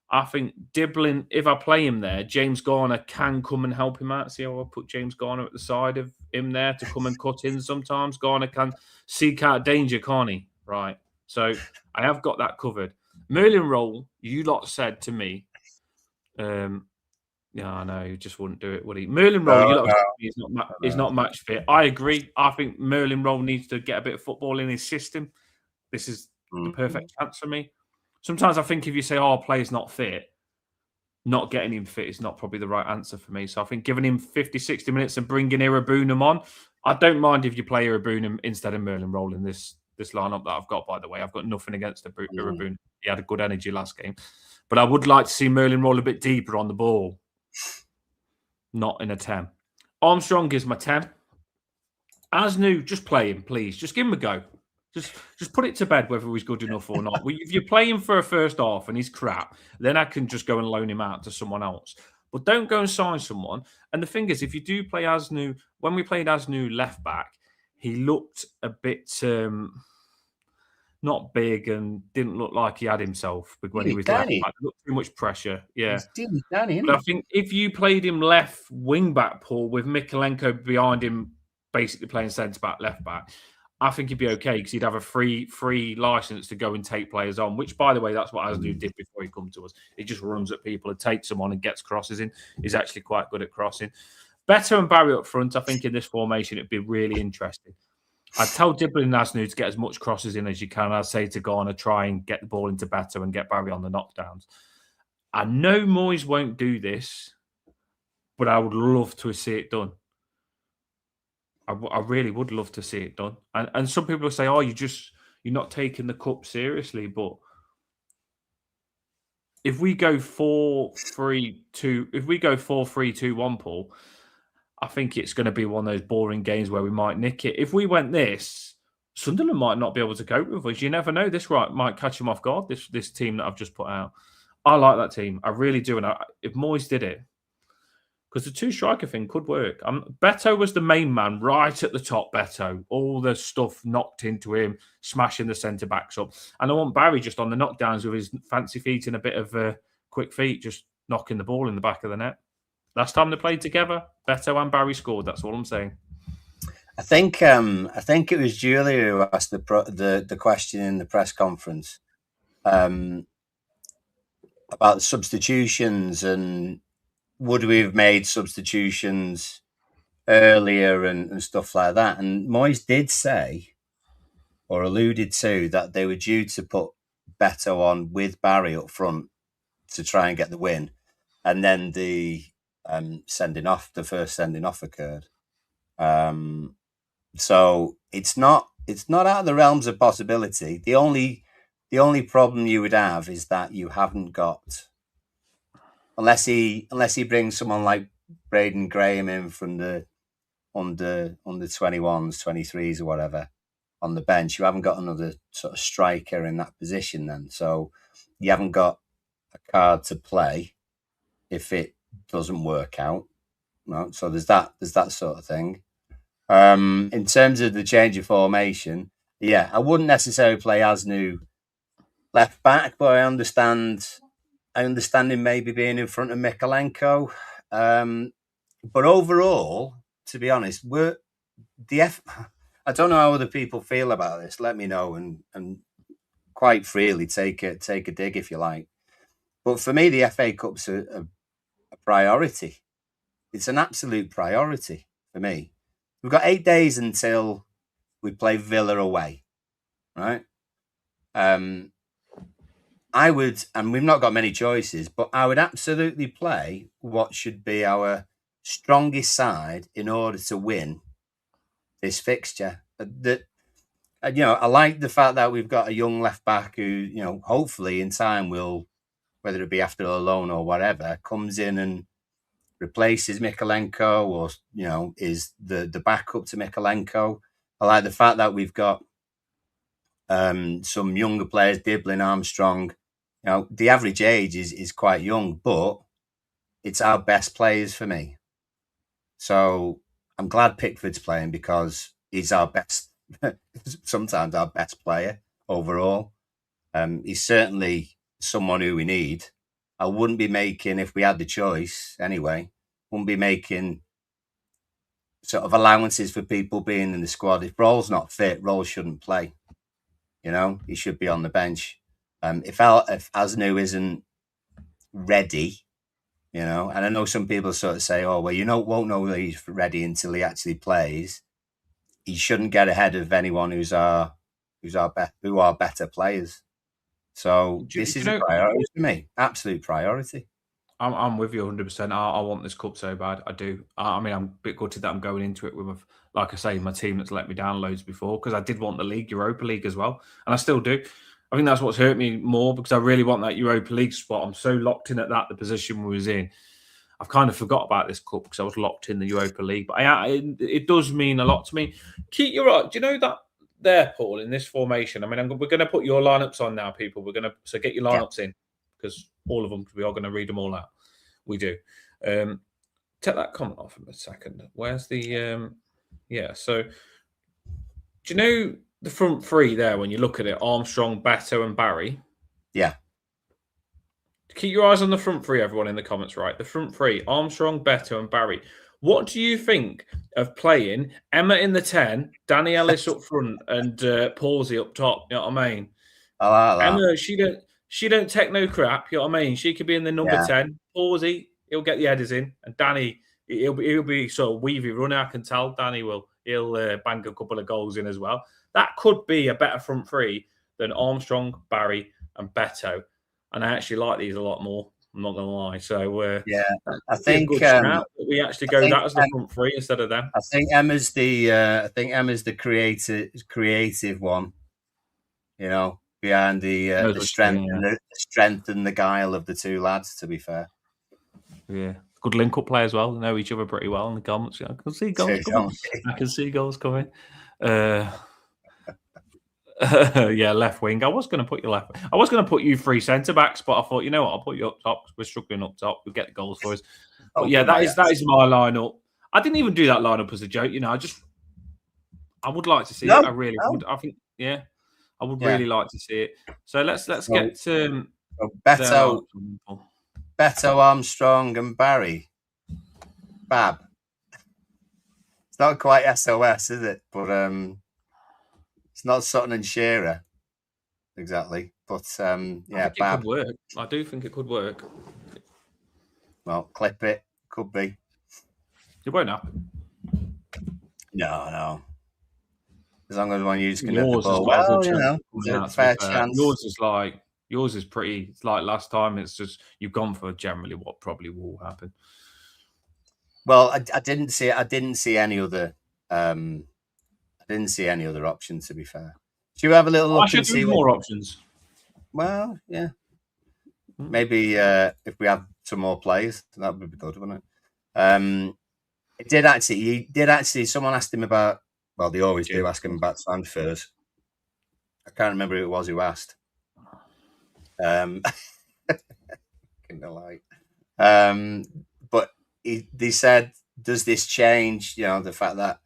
I think Dibbling, if I play him there, James Garner can come and help him out. See how I put James Garner at the side of him there to come and cut in sometimes? Garner can seek out danger, can't he? Right. So I have got that covered. Merlin Roll, you lot said to me, I know, he just wouldn't do it, would he? Merlin Roll, you lot said to me he's not match fit. I agree. I think Merlin Roll needs to get a bit of football in his system. This is the perfect chance for me. Sometimes I think if you say, a player's not fit, not getting him fit is not probably the right answer for me. So I think giving him 50, 60 minutes and bringing Irabunum on, I don't mind if you play Irabunum instead of Merlin Roll in this lineup that I've got, by the way. I've got nothing against Irabunum. He had a good energy last game. But I would like to see Merlin Roll a bit deeper on the ball. Not in a 10. Armstrong is my 10. Asnu, just play him, please. Just give him a go. Just put it to bed whether he's good enough or not. If you play him for a first half and he's crap, then I can just go and loan him out to someone else. But don't go and sign someone. And the thing is, if you do play Asnu, when we played Asnu left back, he looked a bit not big and didn't look like he had himself when he was left back. Looked too much pressure. Yeah. But I think if you played him left wing back, Paul, with Mykolenko behind him, basically playing centre back, left back, I think he'd be okay because he'd have a free license to go and take players on, which, by the way, that's what Asnu did before he come to us. He just runs at people and takes them on and gets crosses in. He's actually quite good at crossing. Better and Barry up front, I think in this formation, it'd be really interesting. I'd tell Dibbling and Asnu to get as much crosses in as you can. I'd say to Garner, try and get the ball into Better and get Barry on the knockdowns. I know Moyes won't do this, but I would love to see it done. I really would love to see it done. And some people say, "Oh, you're not taking the cup seriously." But if we go 4-3-2, if we go 4-3-2-1, Paul, I think it's going to be one of those boring games where we might nick it. If we went this, Sunderland might not be able to cope with us. You never know. This might catch them off guard. This team that I've just put out. I like that team. I really do. And if Moyes did it, because the two striker thing could work. Beto was the main man right at the top. Beto, all the stuff knocked into him, smashing the centre backs up. And I want Barry just on the knockdowns with his fancy feet and a bit of quick feet, just knocking the ball in the back of the net. Last time they played together, Beto and Barry scored. That's all I'm saying. I think it was Julia who asked the question in the press conference about the substitutions and would we have made substitutions earlier and stuff like that. And Moyes did say or alluded to that they were due to put Beto on with Barry up front to try and get the win, and then the first sending off occurred. So it's not out of the realms of possibility. The only problem you would have is that you haven't got, unless he brings someone like Braden Graham in from the under 21s, 23s or whatever on the bench, you haven't got another sort of striker in that position then. So you haven't got a card to play if it doesn't work out. No? So there's that sort of thing. In terms of the change of formation, yeah, I wouldn't necessarily play Asnu left back, but I understand him maybe being in front of Mikalenko. But overall, to be honest, I don't know how other people feel about this. Let me know and quite freely take a dig if you like. But for me, the FA Cup's a priority. It's an absolute priority for me. We've got 8 days until we play Villa away, right? I would, and we've not got many choices, but I would absolutely play what should be our strongest side in order to win this fixture. I like the fact that we've got a young left back who, hopefully in time will, whether it be after a loan or whatever, comes in and replaces Mikalenko or, is the backup to Mikalenko. I like the fact that we've got some younger players, Diblin, Armstrong. The average age is quite young, but it's our best players for me. So I'm glad Pickford's playing because he's our best, sometimes our best player overall. He's certainly someone who we need. I wouldn't be making, if we had the choice anyway, wouldn't be making sort of allowances for people being in the squad. If Roll's not fit, Roll shouldn't play. He should be on the bench. If Asnu isn't ready, and I know some people sort of say, "Oh, well, won't know that he's ready until he actually plays." He shouldn't get ahead of anyone who are better players. So this is a priority for me, absolute priority. I'm with you 100%. I want this cup so bad. I do. I'm a bit gutted that I'm going into it with, like I say, my team that's let me down loads before because I did want the league, Europa League as well, and I still do. I think that's what's hurt me more because I really want that Europa League spot. I'm so locked in at the position we was in. I've kind of forgot about this cup because I was locked in the Europa League. But it does mean a lot to me. Keep your eye. Do you know that there, Paul, in this formation? I mean, we're going to put your lineups on now, people. So get your lineups in because all of them, we are going to read them all out. We do. Take that comment off for a second. Where's the... so... Do you know the front three there, when you look at it, Armstrong, Beto and Barry? Yeah. Keep your eyes on the front three, everyone in the comments, right? The front three, Armstrong, Beto and Barry. What do you think of playing Emma in the 10, Danny Ellis up front and Pawsey up top? You know what I mean? I like that. Emma, she don't take no crap, you know what I mean? She could be in the number 10. Pawsey, he'll get the headers in. And Danny, he'll be sort of weavy runner, I can tell. Danny will. He'll bang a couple of goals in as well. That could be a better front three than Armstrong, Barry and Beto. And I actually like these a lot more. I'm not gonna lie. So Yeah, I be a think good shout that we actually I go think that as the front three instead of them. I think Emma's the creative one. You know, behind Knows what she's doing, the strength and the guile of the two lads. To be fair, yeah. Good link-up play as well. They know each other pretty well in the comments. I can see goals Two, coming. don't they? I can see goals coming. Yeah, left wing. I was going to put you left. I was going to put you three centre backs, but I thought, you know what? I'll put you up top. We're struggling up top. We'll get the goals for us. But yeah, Open my that eyes. is my lineup. I didn't even do that lineup as a joke. You know, I would like to see it. No, I really no. would. I think, yeah, I would Yeah. really like to see it. So let's So, get so their lineup. Beto, Armstrong, and Barry. Bab. It's not quite SOS, is it? But it's not Sutton and Shearer exactly. But I yeah, think it Bab. could work. I do think it could work. Well, clip it. Could be. It won't happen. No. As long as one of you can hit the Yours has ball. got a good Well, you chance know, of coming there's a out, to be fair fair. chance. Yours is pretty. It's like last time. It's just you've gone for generally what probably will happen. Well, I didn't see. I didn't see any other. I didn't see any other option. To be fair, should we have a little look I should and see do what? more options. Well, yeah. Maybe if we have some more players, that would be good, wouldn't it? It did actually. He did actually. Someone asked him about. Well, they always do ask him about transfers. I can't remember who it was who asked. But they said, does this change? You know, the fact that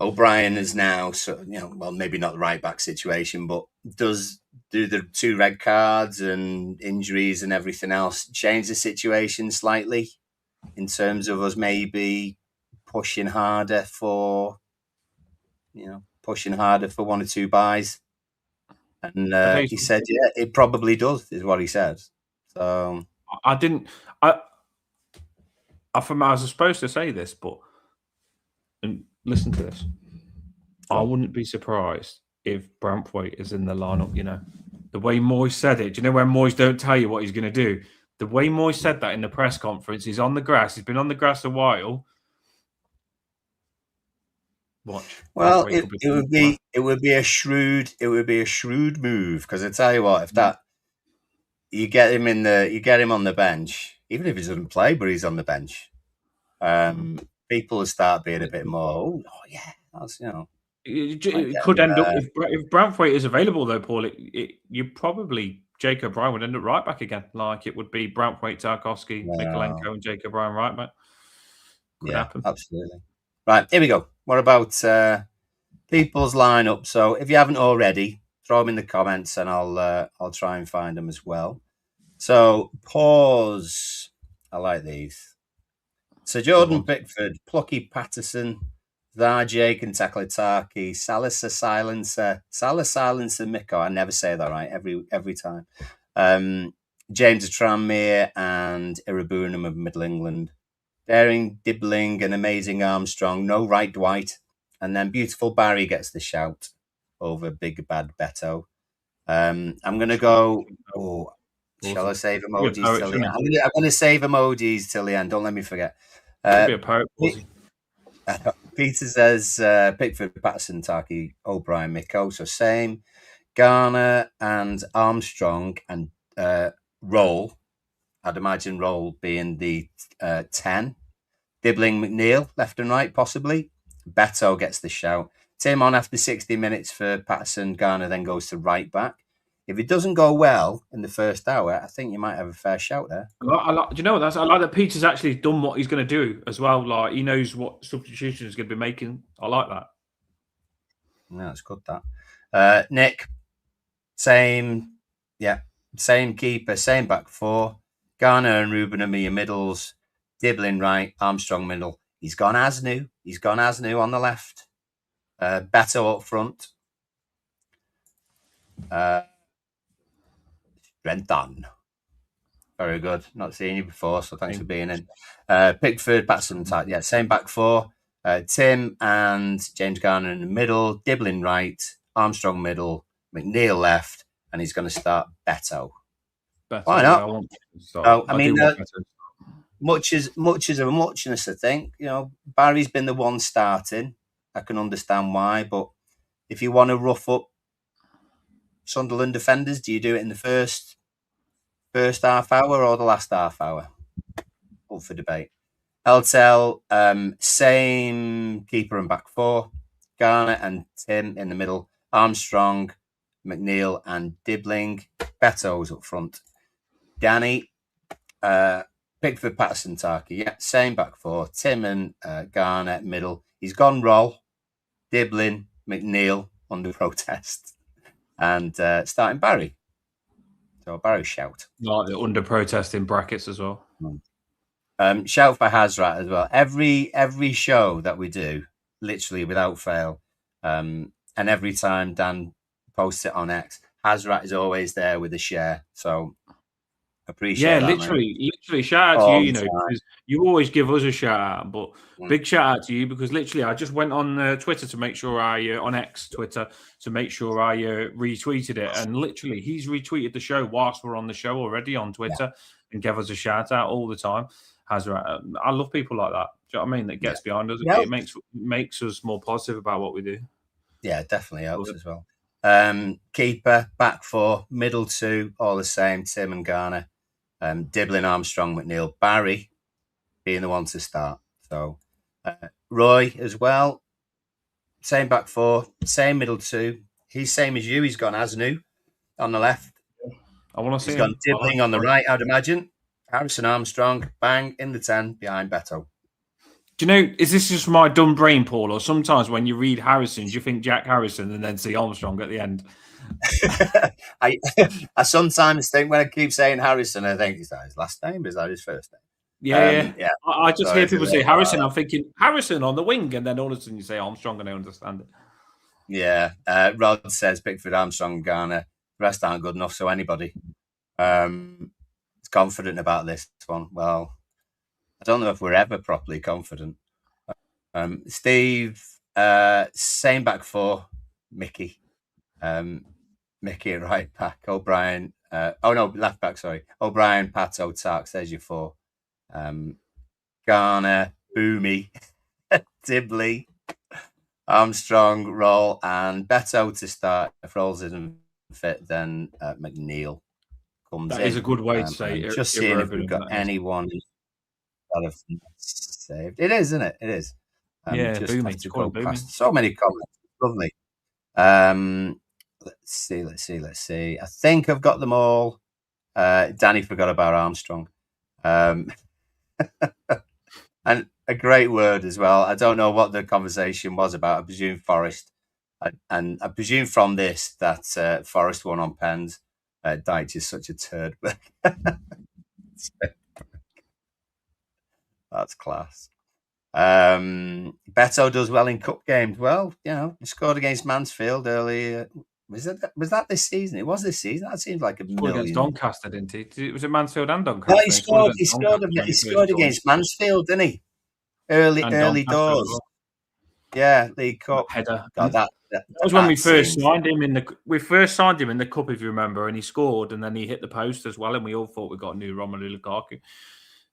O'Brien is now, so well, maybe not the right back situation, but do the 2 red cards and injuries and everything else change the situation slightly in terms of us maybe pushing harder for 1 or 2 buys? And he said, yeah, it probably does, is what he said. So I didn't. I was supposed to say this, but and listen to this. I wouldn't be surprised if Braithwaite is in the lineup. You know, the way Moyes said it. Do you know when Moyes don't tell you what he's going to do? The way Moyes said that in the press conference, he's on the grass. He's been on the grass a while. Watch. Well, it would be a shrewd move, because I tell you what, if that you get him on the bench, even if he doesn't play, but he's on the bench, people will start being a bit more. Oh yeah, that's It could end up if Braithwaite is available though, Paul. You probably Jacob O'Brien would end up right back again. Like it would be Braithwaite, Tarkowski, Mikolenko, and Jacob O'Brien right back. Could happen. Absolutely. Right, here we go. What about people's lineup? So if you haven't already, throw them in the comments, and I'll try and find them as well. So pause. I like these. So Jordan Pickford, Plucky Patterson, Jake and Takletaki, Salah Silencer, Miko. I never say that right every time. James Tranmere and Irabunum of Middle England. Daring Dibbling and Amazing Armstrong, no right Dwight, and then Beautiful Barry gets the shout over Big Bad Beto. I'm going to go. Oh, shall I save emojis till the end? I'm going to save emojis till the end. Don't let me forget. Be a poet. Peter says Pickford, Patterson, Taki, O'Brien, Miko. So same. Garner and Armstrong and Roll. I'd imagine Roll being the 10. Dibbling, McNeil, left and right, possibly. Beto gets the shout. Tim on after 60 minutes for Patterson. Garner then goes to right back. If it doesn't go well in the first hour, I think you might have a fair shout there. Do you know what? I like that Peter's actually done what he's going to do as well. Like he knows what substitution he's going to be making. I like that. No, it's good that. Nick, same keeper, same back 4. Garner and Ruben are your middles. Dibbling right, Armstrong middle. He's gone Asnu. On the left. Beto up front. Brendan. Very good. Not seen you before, so thanks for being in. Pickford, Patterson, same back 4. Tim and James Garner in the middle. Dibbling right, Armstrong middle, McNeil left, and he's going to start Beto. Beto. Why not? I want Beto to start. Oh, I I mean, do want Beto to start. much as a muchness, I think. Barry's been the one starting. I can understand why, but if you want to rough up Sunderland defenders, do you do it in the first half hour or the last half hour? Up for debate. LTL, same keeper and back four. Garner and Tim in the middle. Armstrong, McNeil and Dibbling. Beto's up front. Danny, Pickford, Patterson, Tarky. Yeah, same back four. Tim and Garner middle. He's gone Roll, Dibbling, McNeil under protest, and starting Barry. So Barry shout. Like the under protest in brackets as well. Shout for Hazrat as well. Every show that we do, literally without fail, and every time Dan posts it on X, Hazrat is always there with a share. So appreciate that. Literally shout out to you, because you always give us a shout out, but big shout out to you, because literally I just went on Twitter to make sure on X Twitter to make sure I retweeted it, and literally he's retweeted the show whilst we're on the show already on Twitter and gave us a shout out all the time. Hazrat, I love people like that. Do you know what I mean? That gets behind us. It makes us more positive about what we do. Yeah, definitely helps as well. Keeper, back four, middle two, all the same. Tim and Garner. Dibbling, Armstrong, McNeil, Barry being the one to start. So Roy as well, same back four, same middle two. He's same as you. He's gone Asnu on the left. I want to see. He's gone Dibbling on the right, I'd imagine. Harrison Armstrong, bang in the 10 behind Beto. Do you know? Is this just my dumb brain, Paul, or sometimes when you read Harrison's, you think Jack Harrison and then see Armstrong at the end? I sometimes think when I keep saying Harrison, I think, is that his last name? Is that his first name? Yeah. I just hear people say Harrison. I'm thinking Harrison on the wing, and then all of a sudden you say Armstrong, and I understand it. Yeah. Rod says Pickford, Armstrong, and Garner. The rest aren't good enough, so anybody is confident about this one. Well, I don't know if we're ever properly confident. Steve, same back four, Mickey. Mickey at right back, O'Brien. Left back, sorry. O'Brien, Pato, Tarks, there's your four. Garner, Boomy, Dibley, Armstrong, Roll, and Beto to start. If Rolls isn't fit, then McNeil comes in. That is a good way to say it. Just seeing if we've got anyone that have saved. It is, isn't it? It is. Just Boomy. have to go past so many comments. Lovely. Let's see. I think I've got them all. Danny forgot about Armstrong. And a great word as well. I don't know what the conversation was about. I presume Forest. And I presume from this that Forest won on pens. Deitch is such a turd. That's class. Beto does well in cup games. Well, he scored against Mansfield early. Was that this season? It was this season. That seems like a million. Against Doncaster, didn't he? Was it Mansfield and Doncaster? No, he scored against Mansfield, didn't he? Early doors. Well. Yeah, League Cup. Header. That was when we first signed him in the. We first signed him in the cup, if you remember, and he scored, and then he hit the post as well, and we all thought we got a new Romelu Lukaku.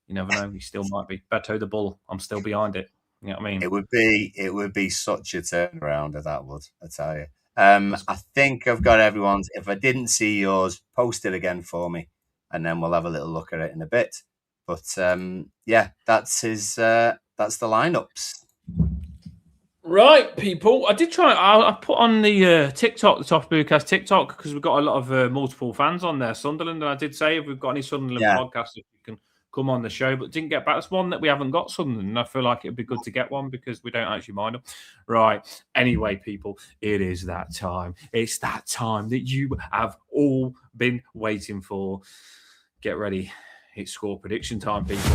You never know. He still might be. Beto the Bull. I'm still behind it. You know what I mean? It would be such a turnaround. That would, I tell you. I think I've got everyone's. If I didn't see yours, post it again for me, and then we'll have a little look at it in a bit. But that's his. That's the lineups. Right, people. I did try. I put on the TikTok, the Top Bluecast TikTok, because we've got a lot of multiple fans on there. Sunderland, and I did say if we've got any Sunderland podcasts, if you can come on the show, but didn't get back. That's one that we haven't got, Sunderland. I feel like it'd be good to get one because we don't actually mind them. Right. Anyway, people, it is that time. It's that time that you have all been waiting for. Get ready. It's score prediction time, people.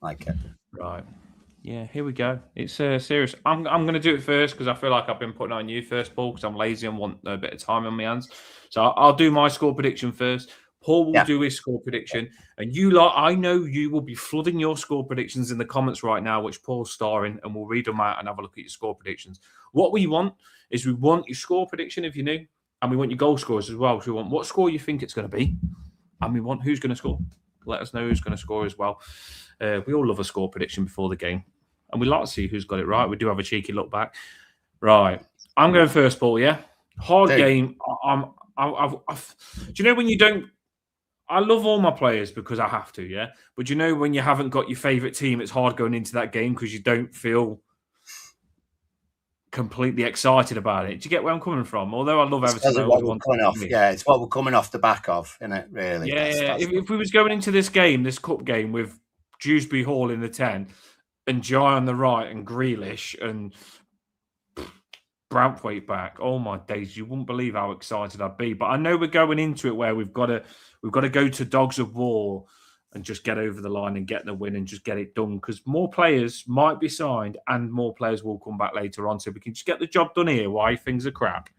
Like it. Right. Yeah, here we go. It's serious. I'm going to do it first because I feel like I've been putting on you first, Paul, because I'm lazy and want a bit of time on my hands. So I'll do my score prediction first. Paul will do his score prediction, and you lot, I know you will be flooding your score predictions in the comments right now, which Paul's starring, and we'll read them out and have a look at your score predictions. What we want is we want your score prediction if you're new, and we want your goal scorers as well. So we want what score you think it's going to be, and we want who's going to score. Let us know who's going to score as well. We all love a score prediction before the game, and we like to see who's got it right. We do have a cheeky look back. Right, I'm going first, Paul. Yeah, hard game. Do you know when you don't? I love all my players because I have to, yeah. But you know when you haven't got your favourite team, it's hard going into that game because you don't feel completely excited about it. Do you get where I'm coming from? Although I love Everton, it's what we're coming off the back of, isn't it? Really? Yeah. If we was going into this game, this cup game with Dewsbury Hall in the 10 and Jai on the right and Grealish and Branthwaite back, oh my days, you wouldn't believe how excited I'd be. But I know we're going into it where we've got to go to dogs of war and just get over the line and get the win and just get it done, because more players might be signed and more players will come back later on. So we can just get the job done here while things are crap.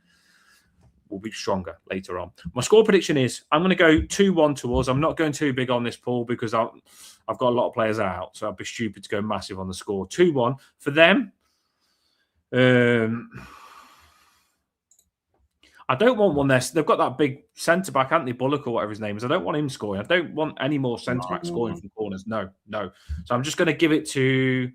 We'll be stronger later on. My score prediction is I'm going to go 2-1 to us. I'm not going too big on this, Paul, because I've got a lot of players out, so I'd be stupid to go massive on the score. 2-1 for them. I don't want one there. They've got that big centre back, Anthony Bullock or whatever his name is. I don't want him scoring. I don't want any more centre back scoring from corners. No. So I'm just going to give it to.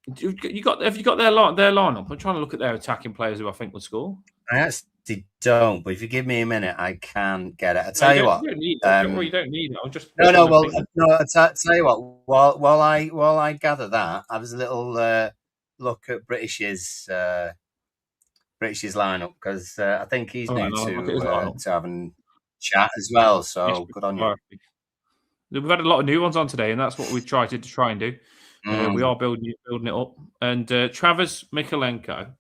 Have you got their lineup? I'm trying to look at their attacking players who I think would score. I actually don't, but if you give me a minute, I can get it. I tell you what. You don't need it. I'll just. No. Well, I tell you what. While I gather that, I was a little look at British's lineup, because I think he's new to having chat as well. So good on you. We've had a lot of new ones on today, and that's what we try and do. We are building it up. And Travis Mikalenko.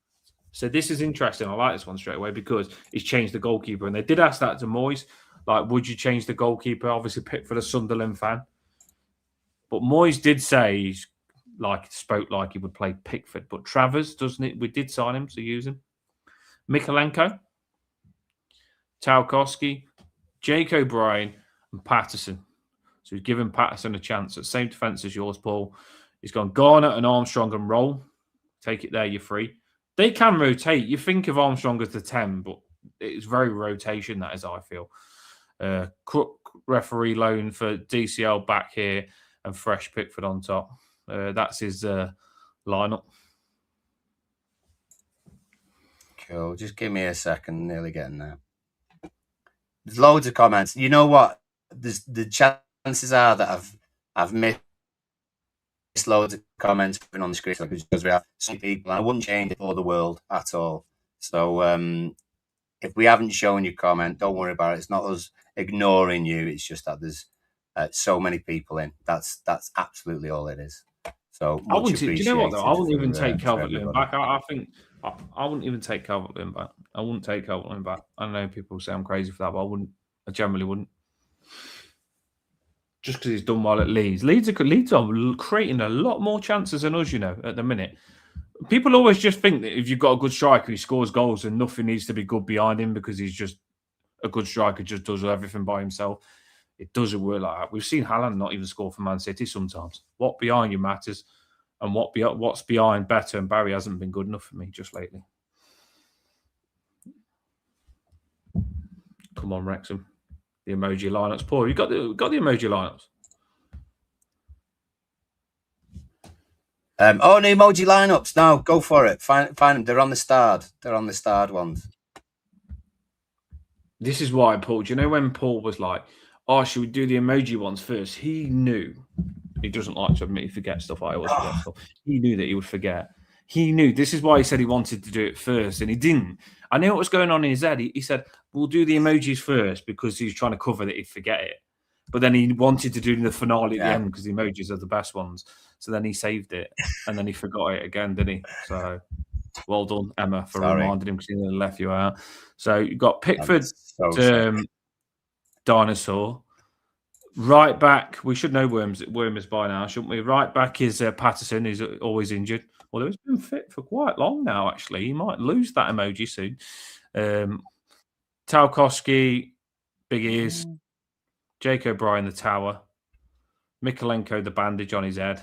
So this is interesting. I like this one straight away because he's changed the goalkeeper, and they did ask that to Moyes. Like, would you change the goalkeeper? Obviously, Pickford, a Sunderland fan, but Moyes did say spoke like he would play Pickford. But Travers, doesn't it? We did sign him to use him. Mikalenko, Tarkowski, Jake O'Brien, and Patterson. So he's given Patterson a chance at same defence as yours, Paul. He's gone Garner and Armstrong and roll. Take it there, you're free. They can rotate. You think of Armstrong as the 10, but it's very rotation, that is, I feel. Crook referee loan for DCL back here and fresh Pickford on top. That's his lineup. Cool. Just give me a second. Nearly getting there. There's loads of comments. You know what? The chances are that I've missed loads of comments on the screen because we have some people, and I wouldn't change it for the world at all. So if we haven't shown you comment, don't worry about it. It's not us ignoring you. It's just that there's so many people in. That's absolutely all it is. So I wouldn't. Do you know what though? I wouldn't even take Calvert-Lewin back. I think I wouldn't even take Calvert-Lewin back. I wouldn't take Calvert-Lewin back. I know people say I'm crazy for that, but I wouldn't. I generally wouldn't. Just because he's done well at Leeds. Leeds are creating a lot more chances than us, you know, at the minute. People always just think that if you've got a good striker, he scores goals and nothing needs to be good behind him because he's just a good striker, just does everything by himself. It doesn't work like that. We've seen Haaland not even score for Man City sometimes. What behind you matters, and what's behind better. And Barry hasn't been good enough for me just lately. Come on, Wrexham. The emoji lineups. Paul, you got the emoji lineups. The emoji lineups. No, go for it. Find them. They're on the starred. They're on the starred ones. This is why, Paul. Do you know when Paul was like, "Oh, should we do the emoji ones first?" He knew. He doesn't like to admit he forgets stuff. I always forget stuff. He knew that he would forget. He knew. This is why he said he wanted to do it first, and he didn't. I knew what was going on in his head. He said, "We'll do the emojis first," because he was trying to cover that he'd forget it. But then he wanted to do the finale at the end because the emojis are the best ones. So then he saved it, and then he forgot it again, didn't he? So well done, Emma, for reminding him because he left you out. So you've got Pickford, Dinosaur. Right back, we should know Wormers by now, shouldn't we? Right back is Patterson, who's always injured. Although he's been fit for quite long now, actually. He might lose that emoji soon. Tarkowski, big ears. Jake O'Brien, the tower. Mikalenko, the bandage on his head.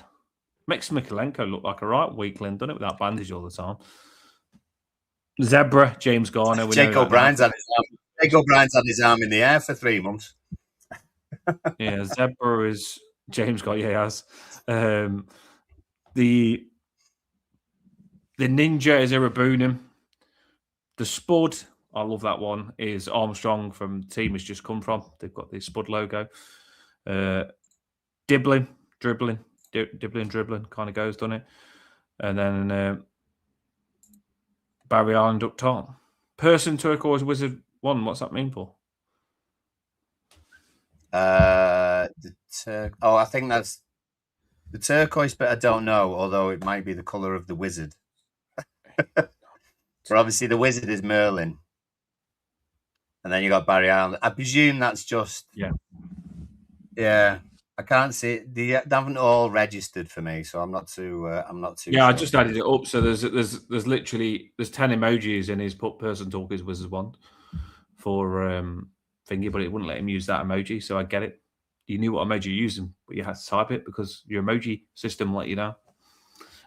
Makes Mikalenko look like a right weakling, doesn't it, with that bandage all the time? Zebra, James Garner. Jake O'Brien's had his arm in the air for 3 months. Yeah, Zebra is James Garner. Yeah, he has. The Ninja is Irabunim. The Spud, I love that one, is Armstrong from the team has just come from. They've got the Spud logo. Dribbling kind of goes, doesn't it? And then Barry Island up top. Person, Turquoise, Wizard 1. What's that mean, Paul? I think that's the turquoise bit. I don't know, although it might be the colour of the wizard. But obviously the wizard is Merlin. And then you got Barry Island. I presume that's just... Yeah. I can't see it. They haven't all registered for me, so I'm not too sure. I just added it up. So there's literally 10 emojis in his person talk is Wizard 1 for thingy, but it wouldn't let him use that emoji, so I get it. You knew what emoji you're using, but you had to type it because your emoji system let you know.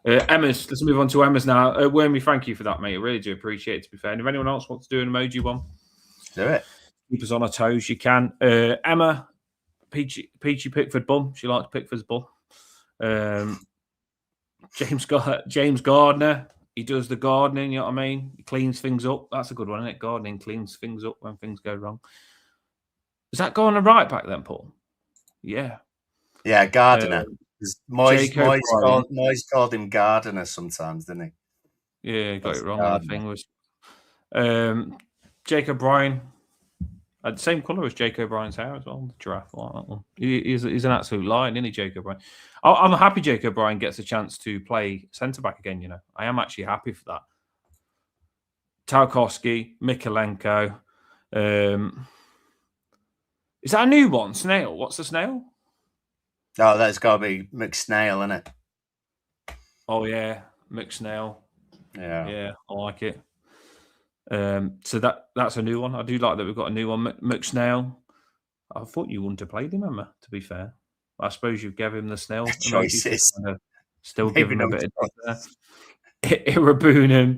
Emma's, let's move on to Emma's now. Wormy, thank you for that, mate. I really do appreciate it, to be fair. And if anyone else wants to do an emoji one, do it. Keep us on our toes, you can. Emma, Peachy Pickford bum. She likes Pickford's bum. James Gardner, he does the gardening, you know what I mean? He cleans things up. That's a good one, isn't it? Gardening cleans things up when things go wrong. Is that going on right back then, Paul? Yeah. Yeah, Gardener. Moyes called him Gardener sometimes, didn't he? Yeah, got it wrong on the thing. Was Jake O'Brien. The same colour as Jake O'Brien's hair as well. The giraffe, like that one. He's an absolute lion, isn't he, Jake O'Brien? I'm happy Jake O'Brien gets a chance to play centre back again. You know, I am actually happy for that. Tarkowski, Mikalenko. Is that a new one? Snail. What's the snail? Oh, that's got to be McSnail, isn't it? Oh yeah, McSnail. Yeah, I like it. So that's a new one. I do like that we've got a new one, McSnail. I thought you wouldn't have played him, Emma, to be fair. I suppose you gave him the snail. Choices. Still give him a bit of Irabunim,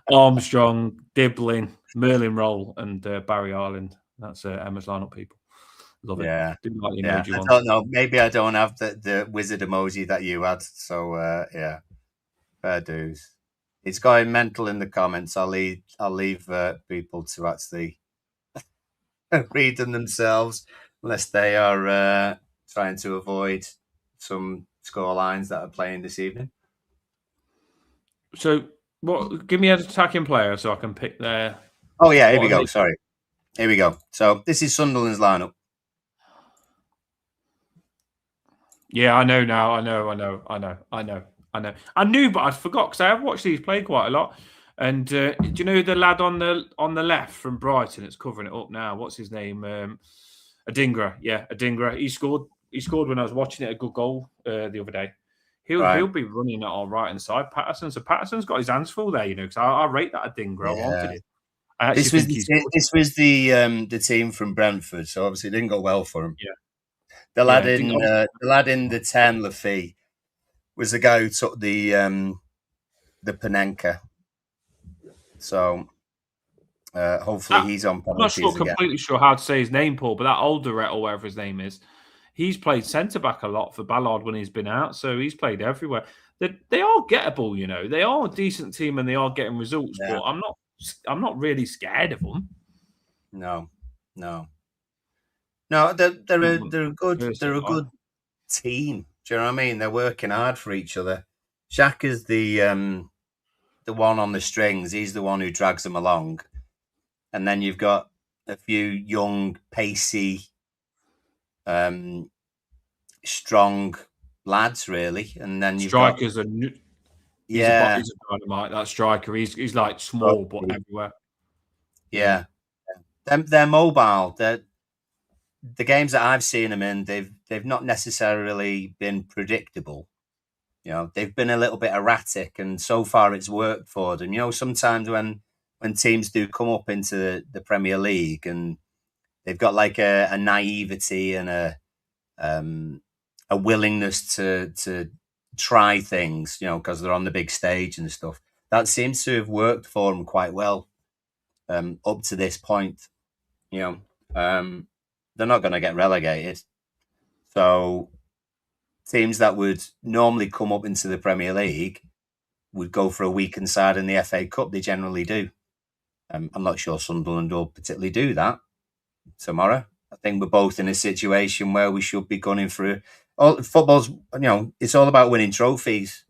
Armstrong, Diblin, Merlin Roll, and Barry Island. That's Emma's lineup, people. Love it. Yeah. Do like the emoji I don't know. Maybe I don't have the wizard emoji that you had. So, fair dues. It's going mental in the comments. I'll leave people to actually read them themselves, unless they are trying to avoid some score lines that are playing this evening. So, give me an attacking player so I can pick their... Oh, yeah, here we go. Sorry. Here we go. So, this is Sunderland's lineup. Yeah, I know now. I know. I knew, but I forgot because I have watched these play quite a lot. And do you know the lad on the left from Brighton? It's covering it up now. What's his name? Adingra. Yeah, Adingra. He scored when I was watching it. A good goal the other day. He'll be running it on right hand side. Patterson. So Patterson's got his hands full there, you know. Because I rate that Adingra. Yeah. I wanted it. This was the team from Brentford. So obviously it didn't go well for him. Yeah. The lad in the 10, Lafitte, was the guy who took the Panenka. So hopefully he's on penalties. I'm not completely sure how to say his name, Paul, but that Alderette or whatever his name is, he's played centre back a lot for Ballard when he's been out. So he's played everywhere. They are gettable, you know. They are a decent team and they are getting results. Yeah. But I'm not really scared of them. No. They're a good team. Do you know what I mean? They're working hard for each other. Shaq is the one on the strings. He's the one who drags them along. And then you've got a few young, pacey, strong lads, really. And then you've strikers got... He's a dynamite, that striker. He's like small, but everywhere. Yeah. They're mobile. The games that I've seen them in, they've not necessarily been predictable. You know, they've been a little bit erratic, and so far it's worked for them. You know, sometimes when teams do come up into the Premier League and they've got like a naivety and a willingness to try things, because they're on the big stage and stuff. That seems to have worked for them quite well up to this point. They're not going to get relegated. So teams that would normally come up into the Premier League would go for a weakened side in the FA Cup. They generally do. I'm not sure Sunderland will particularly do that tomorrow. I think we're both in a situation where we should be gunning for football's. It's all about winning trophies.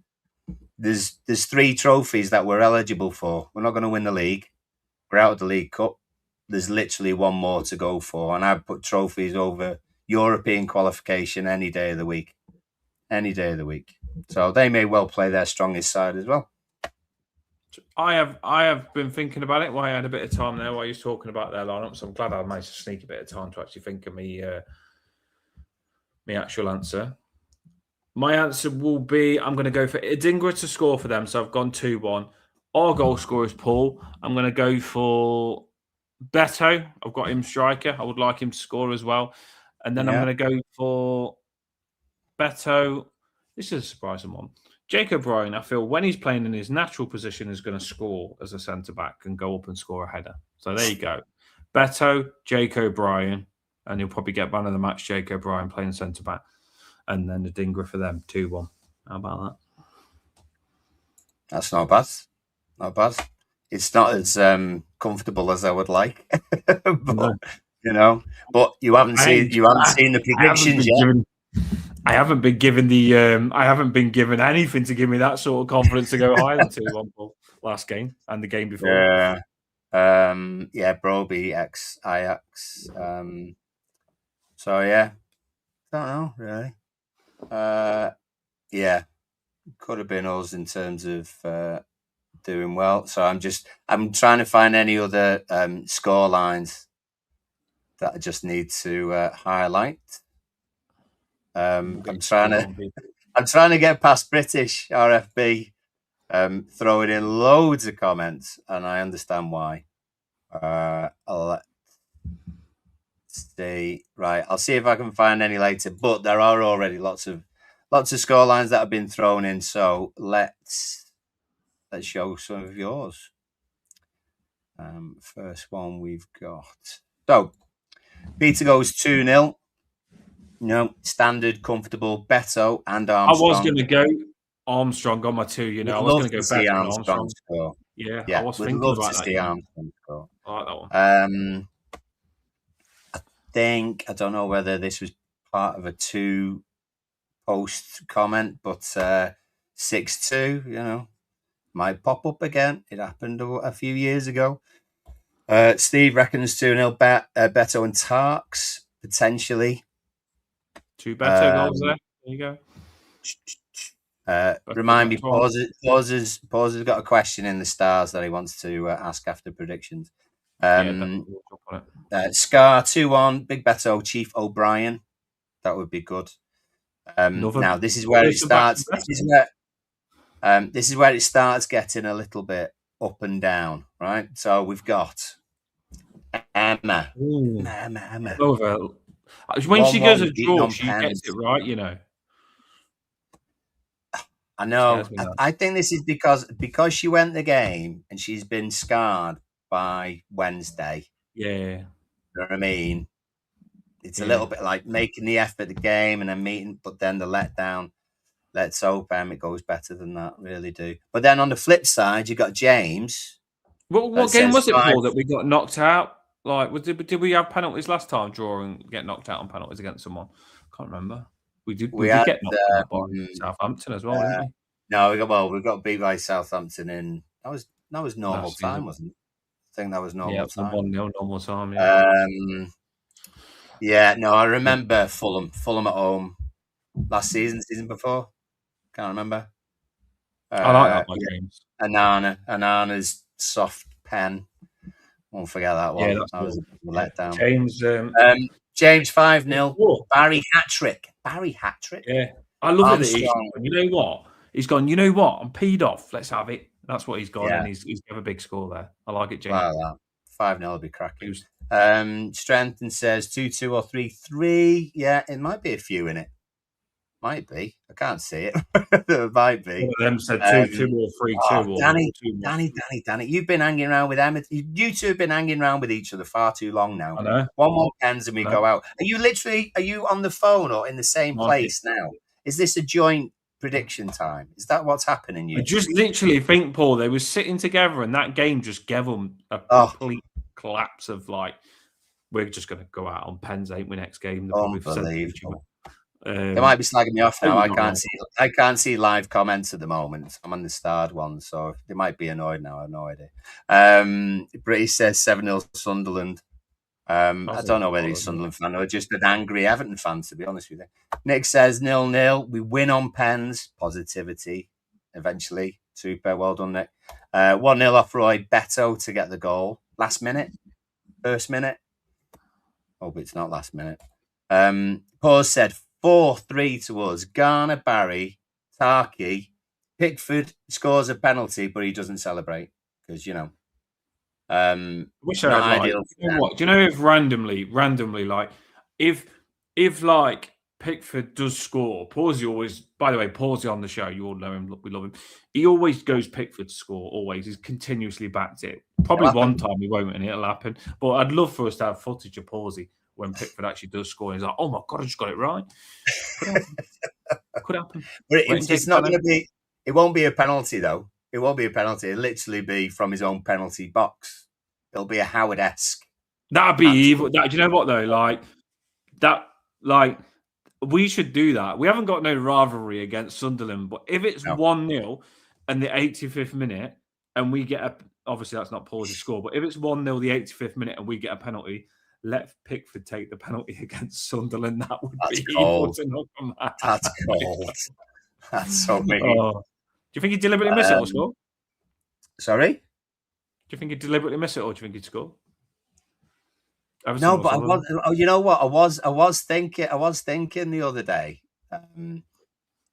There's 3 trophies that we're eligible for. We're not going to win the league. We're out of the League Cup. There's literally one more to go for, and I'd put trophies over European qualification any day of the week. Any day of the week. So they may well play their strongest side as well. I have been thinking about it while I had a bit of time there while you was talking about their lineup. So I'm glad I managed to sneak a bit of time to actually think of me actual answer. My answer will be I'm going to go for Adingra to score for them. So I've gone 2-1. Our goal scorer is Paul. I'm going to go for Beto. I've got him striker. I would like him to score as well. And then I'm going to go for Beto. This is a surprising one. Jake O'Brien, I feel when he's playing in his natural position, is going to score as a centre-back and go up and score a header. So there you go. Beto, Jake O'Brien, and you'll probably get man of the match, Jake O'Brien playing centre-back. And then the Adingra for them, 2-1. How about that? That's not bad. Not bad. It's not as comfortable as I would like. But, but you haven't seen the predictions yet. I haven't been given anything to give me that sort of confidence to go higher than 2-1 last game and the game before. Broby ex Ajax. So yeah, don't know really. Could have been us in terms of doing well. So I'm trying to find any other score lines that I just need to highlight. I'm trying to get past British RFB, throwing in loads of comments, and I understand why. Let's see. Right, I'll see if I can find any later. But there are already lots of score lines that have been thrown in. So let's show some of yours. First one we've got. So Peter goes 2-0. Standard, comfortable, Beto and Armstrong. I was going to go Armstrong on my 2. I was going to go Beto and Armstrong. Score. Yeah, I was thinking love about to that. See Armstrong score. I like that one. I don't know whether this was part of a 2-post comment, but 6-2, might pop up again. It happened a few years ago. Steve reckons 2-0 Beto and Tarks, potentially. 2 Beto goals there. There you go. Remind me, Pause's got a question in the stars that he wants to ask after predictions. Scar 2-1, Big Beto, Chief O'Brien. That would be good. Now this is where it starts. This is where it starts getting a little bit up and down, right? So we've got Emma. Emma. When she goes a draw, she gets it right, I know. I think this is because she went the game and she's been scarred by Wednesday. Yeah. You know what I mean? It's a little bit like making the effort the game and then meeting, but then the letdown. Let's hope it goes better than that. Really do. But then on the flip side, you got James. What game was it, Paul, that we got knocked out? Like, did we have penalties last time? Draw and get knocked out on penalties against someone? Can't remember. We did get knocked out by Southampton as well, didn't we? No, we got beat by Southampton in that was normal time, wasn't it? I think that was normal time. 1-0 normal time. I remember Fulham at home last season before. Can't remember. I like that by James. Anana's soft pen. Won't forget that one. Yeah, that was a letdown. James 5-0. Barry hat-trick. Yeah. I love it that he's gone, you know what? He's gone, you know what? I'm peed off. Let's have it. That's what he's gone, and he's got a big score there. I like it, James. Wow, 5-0 will be cracking. Strength and says 2-2 or 3-3. Yeah, it might be a few in it. Might be. I can't see it. It might be. One of them said 2-2 or 3-2 or Danny, 2-1. Danny. You've been hanging around with them. You two have been hanging around with each other far too long now. I know. 1-1 pens and we go out. Are you on the phone or in the same place now? Is this a joint prediction time? Is that what's happening? I just literally think, Paul, they were sitting together and that game just gave them a complete collapse of like, we're just going to go out on pens, ain't we, next game? Unbelievable. They might be slagging me off now. I can't see live comments at the moment. I'm on the starred one, so they might be annoyed now. I have no idea. British says 7-0 Sunderland. I don't know whether he's a Sunderland fan or just an angry Everton fan, to be honest with you. Nick says 0-0. We win on pens. Positivity. Eventually. Super. Well done, Nick. 1-0 off Roy Beto to get the goal. Last minute. First minute. Hope it's not last minute. Paul said 4-3 to us. Garner, Barry, Tarky, Pickford scores a penalty, but he doesn't celebrate because, you know. Wish I had ideal. Do you know if randomly, like, if like Pickford does score, Pawsey always, by the way, Pawsey on the show, you all know him, we love him. He always goes Pickford to score, always. He's continuously backed it. Probably one time he won't, and it'll happen. But I'd love for us to have footage of Pawsey when Pickford actually does score. And he's like, oh my God, I just got it right. Could happen. But it's not going to be, it won't be a penalty, though. It won't be a penalty. It'll literally be from his own penalty box. It'll be a Howard-esque. That'd be evil. Do you know what, though? Like, that, like, we should do that. We haven't got no rivalry against Sunderland, but if it's 1-0 and the 85th minute and we get a, obviously that's not Paul's score, but if it's 1-0 the 85th minute and we get a penalty, let Pickford take the penalty against Sunderland. That would be evil to knock on that. That's cold. That's so big. Do you think he'd deliberately miss it or score? Sorry? Do you think he'd deliberately miss it or do you think he'd score? Everton no, but I was, you know what? I was thinking the other day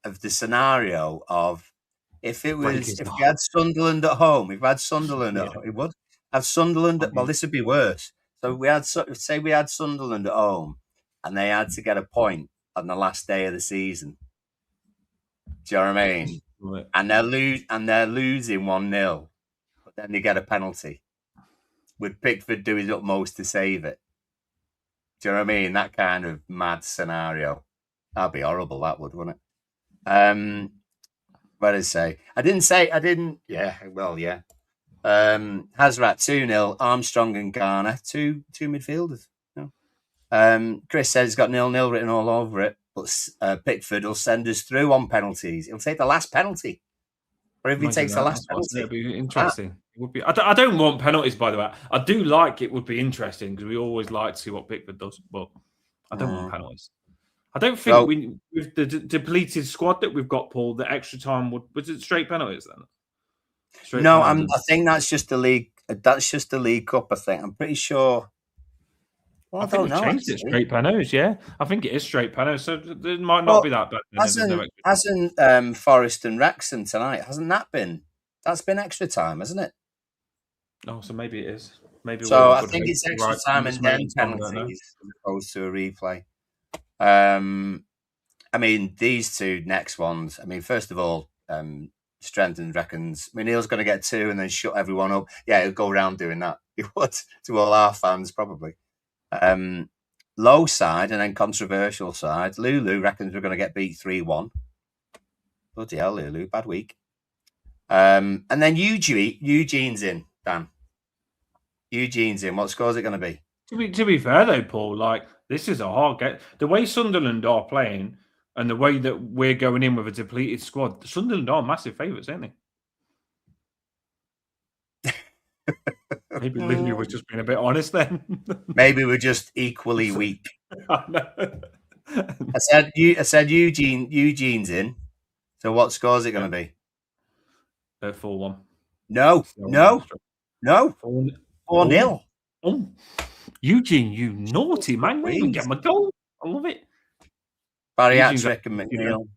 of the scenario of if we had Sunderland at home, it would have Sunderland. Well, this would be worse. So we had Sunderland at home, and they had to get a point on the last day of the season. Do you know what I mean? Right. And they're losing 1-0, but then they get a penalty. Would Pickford do his utmost to save it? Do you know what I mean? That kind of mad scenario. That'd be horrible, that would, wouldn't it? What did I say? I didn't. Yeah, well, yeah. Hazrat 2-0, Armstrong and Garner, two midfielders. No. Chris says he's got 0-0 written all over it, but Pickford will send us through on penalties. He'll take the last penalty. Or if he takes the last penalty. It'd be interesting. It would be. I don't want penalties, by the way. I do like it would be interesting because we always like to see what Pickford does, but I don't want penalties. I don't think with the depleted squad that we've got, Paul, the extra time was it straight penalties then? I think that's just the league. That's just the League Cup. I think I'm pretty sure. Well, I don't know. Changed it straight penalties. Yeah, I think it is straight penalties. So it might not be that bad. Hasn't Forest and Wrexham tonight? Hasn't that been? That's been extra time, hasn't it? Oh, so maybe it is. Maybe. So I think it's extra time and then penalties as opposed to a replay. I mean, these two next ones. I mean, first of all, Strength and reckons. I mean, Neil's going to get 2 and then shut everyone up. Yeah, he'll go around doing that. He would to all our fans probably. Low side and then controversial side. Lulu reckons we're going to get beat 3-1. Bloody hell, Lulu, bad week. And then Eugene's in, Dan. Eugene's in. What score is it going to be? To be fair though, Paul, like this is a hard game. The way Sunderland are playing and the way that we're going in with a depleted squad, Sunderland are massive favourites, aren't they? Maybe Lulu was just being a bit honest then. Maybe we're just equally weak. I said Eugene's in. So what score is it going to be? 4-1. No. 4-0. Oh, Eugene, you naughty man! You even get my goal. I love it. Bariatric and McNeil.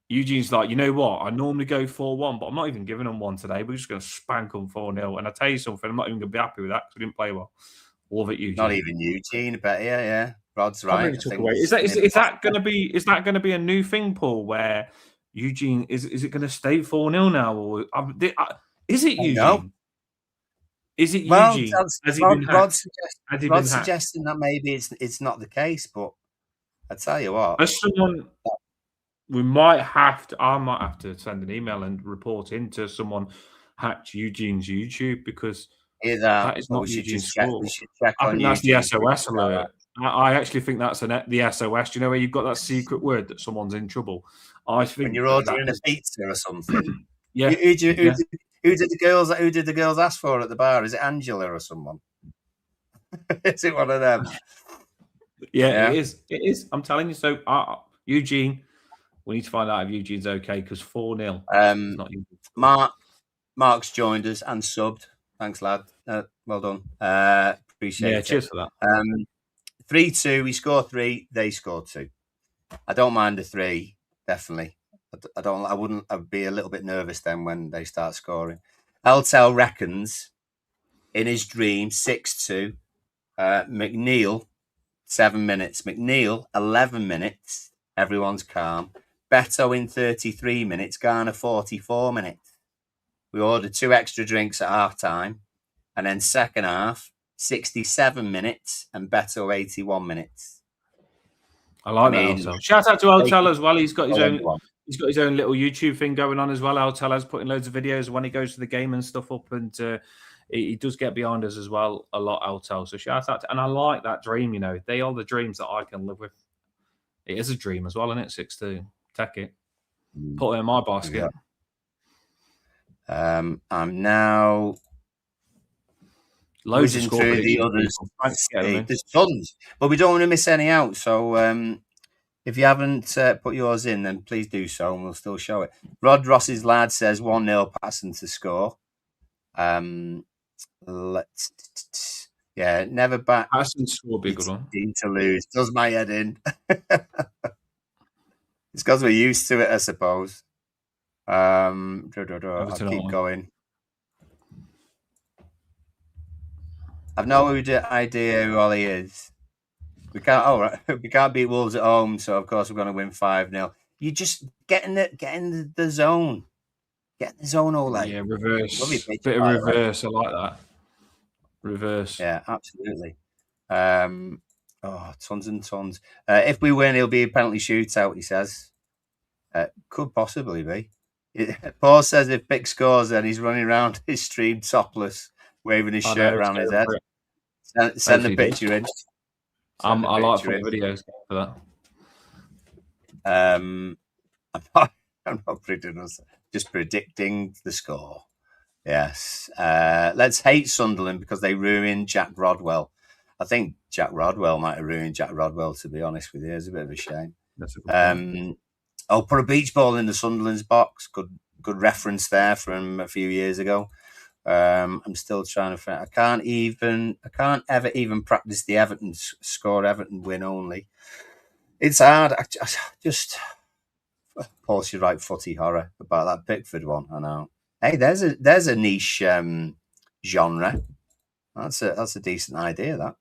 Eugene's like, you know what? I normally go 4-1, but I'm not even giving them one today. We're just going to spank them 4-0. And I tell you something, I'm not even going to be happy with that because we didn't play well. Love it, Eugene. Not even Eugene, but yeah. Rod's Can't right. really I took think away. it's Is that going to be a new thing, Paul? Where Eugene is it going to stay 4-0 now, or is it I know. Eugene? Is it Well, Eugene? Has he been hacked? Has he been Rod's hacked? suggesting that maybe it's not the case, but I tell you what, As someone, I might have to send an email and report into someone hacked Eugene's YouTube, because hear that, that is but not we should Eugene's just check. We score. should check I on think that's the Eugene. SOS alert. I actually think that's the SOS. Do you know where you've got that secret word that someone's in trouble? I When think you're that ordering a is, pizza or something. yeah, Who did yeah. the girls ask for at the bar? Is it Angela or someone? Is it one of them? Yeah, it is. It is. I'm telling you. So, Eugene, we need to find out if Eugene's okay, because 4-0 is not Eugene. Mark's joined us and subbed. Thanks, lad. Well done. Appreciate it. Cheers for that. 3-2. We score 3. They score 2. I don't mind the 3. Definitely. I'd be a little bit nervous then when they start scoring. Eltel reckons in his dream 6-2. McNeil 7 minutes. McNeil 11 minutes. Everyone's calm. Beto in 33 minutes. Garner 44 minutes. We ordered 2 extra drinks at half time, and then second half 67 minutes and Beto 81 minutes. I like that. Also, shout out to Eltel as well. He's got his own little YouTube thing going on as well. Eltel's putting loads of videos when he goes to the game and stuff up, and he does get behind us as well a lot, Eltel. So shout out and I like that dream. You know, they are the dreams that I can live with. It is a dream as well, isn't it? 6-2. Take it. Put it in my basket. Yeah. I'm now loads of through the others. There's tons, but we don't want to miss any out. So if you haven't put yours in, then please do so, and we'll still show it. Rod Ross's lad says 1-0 Patterson to score. Never back. Patterson score, big good one. To lose does my head in. It's because we're used to it, I suppose. I'll keep going. I've no idea who Ollie is. We can't beat Wolves at home, so of course we're going to win 5-0. You just get in the zone. Get in the zone, Ole. Yeah, reverse. Bit of reverse. I like that. Reverse. Yeah, absolutely. Tons and tons. If we win, it'll be a penalty shootout, he says. Could possibly be. Paul says if Pick scores, then he's running around his stream topless, waving his shirt around his head. Send the picture in. I like the videos for that. I'm not predicting, just predicting the score. Yes. Let's hate Sunderland because they ruined Jack Rodwell. I think Jack Rodwell might have ruined Jack Rodwell, to be honest with you. It's a bit of a shame. That's a good I'll put a beach ball in the Sunderland's box. Good reference there from a few years ago. I'm still trying to. I can't ever even practice the Everton score. Everton win only. It's hard. I just Paul should write footy horror about that Pickford one. I know. Hey, there's a niche genre. That's a decent idea.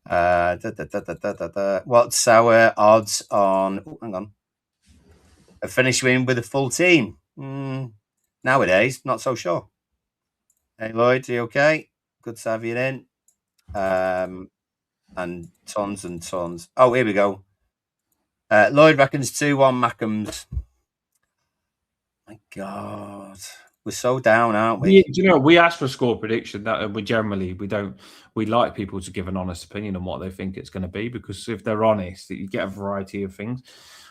That. What's our odds on? Hang on. A finish win with a full team. Nowadays, not so sure. Hey Lloyd, are you okay? Good to have you in. And tons. Oh, here we go. Lloyd reckons 2-1 Mackems. My God, we're so down, aren't we? Do you know, we ask for score prediction. That we like people to give an honest opinion on what they think it's going to be, because if they're honest, you get a variety of things.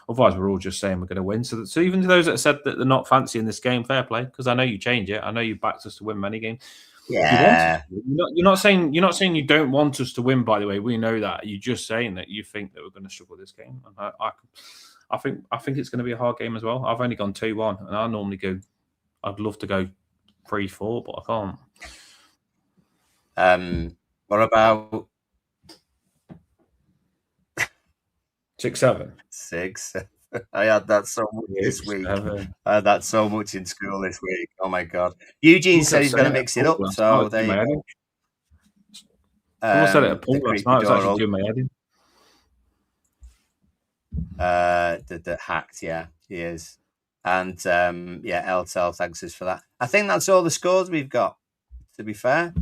Otherwise, we're all just saying we're going to win. So even to those that said that they're not fancying this game, fair play, because I know you change it. I know you backed us to win many games. Yeah, you're not saying you don't want us to win. By the way, we know that. You're just saying that you think that we're going to struggle this game. And I think it's going to be a hard game as well. I've only gone 2-1, and I normally go. I'd love to go 3-4, but I can't. What about 6-7? 6. I had that so much this week. I had that so much in school this week. Oh my God! Eugene said he's going to mix it up. So there you go. Someone said it at Paul the last creepy night. It was door actually doing my head in. that hacked. Yeah, he is. And LTL thanks us for that. I think that's all the scores we've got. To be fair,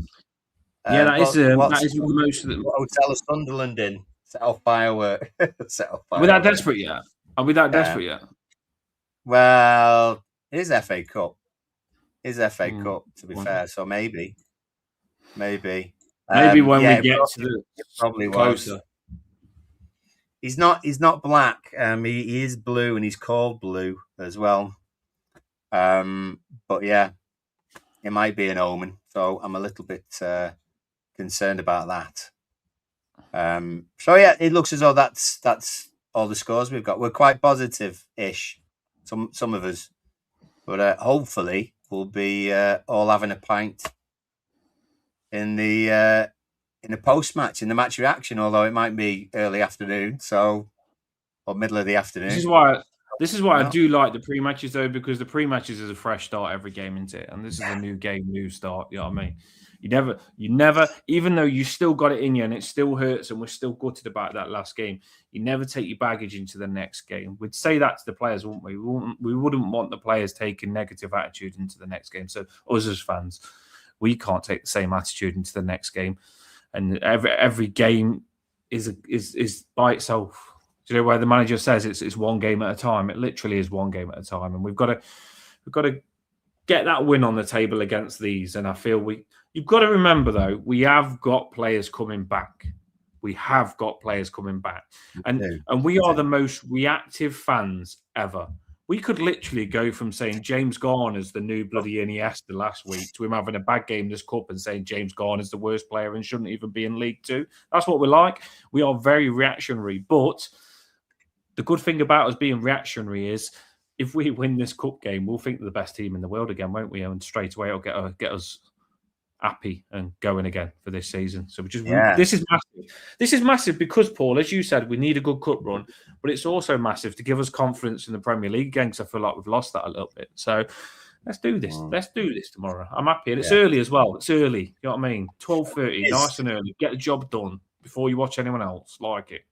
Yeah, that is the most of them. what hotel is Sunderland in? Set off firework. Set off Are we that firework. desperate yet? Are we that desperate yet? Well, it is FA Cup. It is FA Cup, to be Well, fair. So maybe. Maybe when we get to the probably closer. Was. He's not black. He is blue, and he's called Blue as well. But yeah, it might be an omen. So I'm a little bit concerned about that. So yeah, it looks as though that's all the scores we've got. We're quite positive-ish, some of us, but hopefully we'll be all having a pint in the post-match, in the match reaction. Although it might be early afternoon, or middle of the afternoon. This is why I do like the pre-matches though, because the pre-matches is a fresh start every game, isn't it? And this is a new game, new start. You know what I mean? You never, even though you still got it in you and it still hurts and we're still gutted about that last game, you never take your baggage into the next game. We'd say that to the players, wouldn't we? We wouldn't want the players taking negative attitude into the next game. So us as fans, we can't take the same attitude into the next game. And every game is by itself. Do you know where the manager says it's one game at a time? It literally is one game at a time, and we've got to get that win on the table against these. And I feel you've got to remember though, we have got players coming back. We have got players coming back, and we are the most reactive fans ever. We could literally go from saying James Garner's the new bloody Iniesta last week to him having a bad game this cup and saying James Garner's the worst player and shouldn't even be in League Two. That's what we're like. We are very reactionary, but the good thing about us being reactionary is if we win this cup game, we'll think they're the best team in the world again, won't we? And straight away it'll get us happy and going again for this season. So this is massive. This is massive because, Paul, as you said, we need a good cup run, but it's also massive to give us confidence in the Premier League again, because I feel like we've lost that a little bit. So let's do this. Let's do this tomorrow. I'm happy. And it's early as well. It's early. You know what I mean? 12:30, nice and early. Get the job done before you watch anyone else. Like it.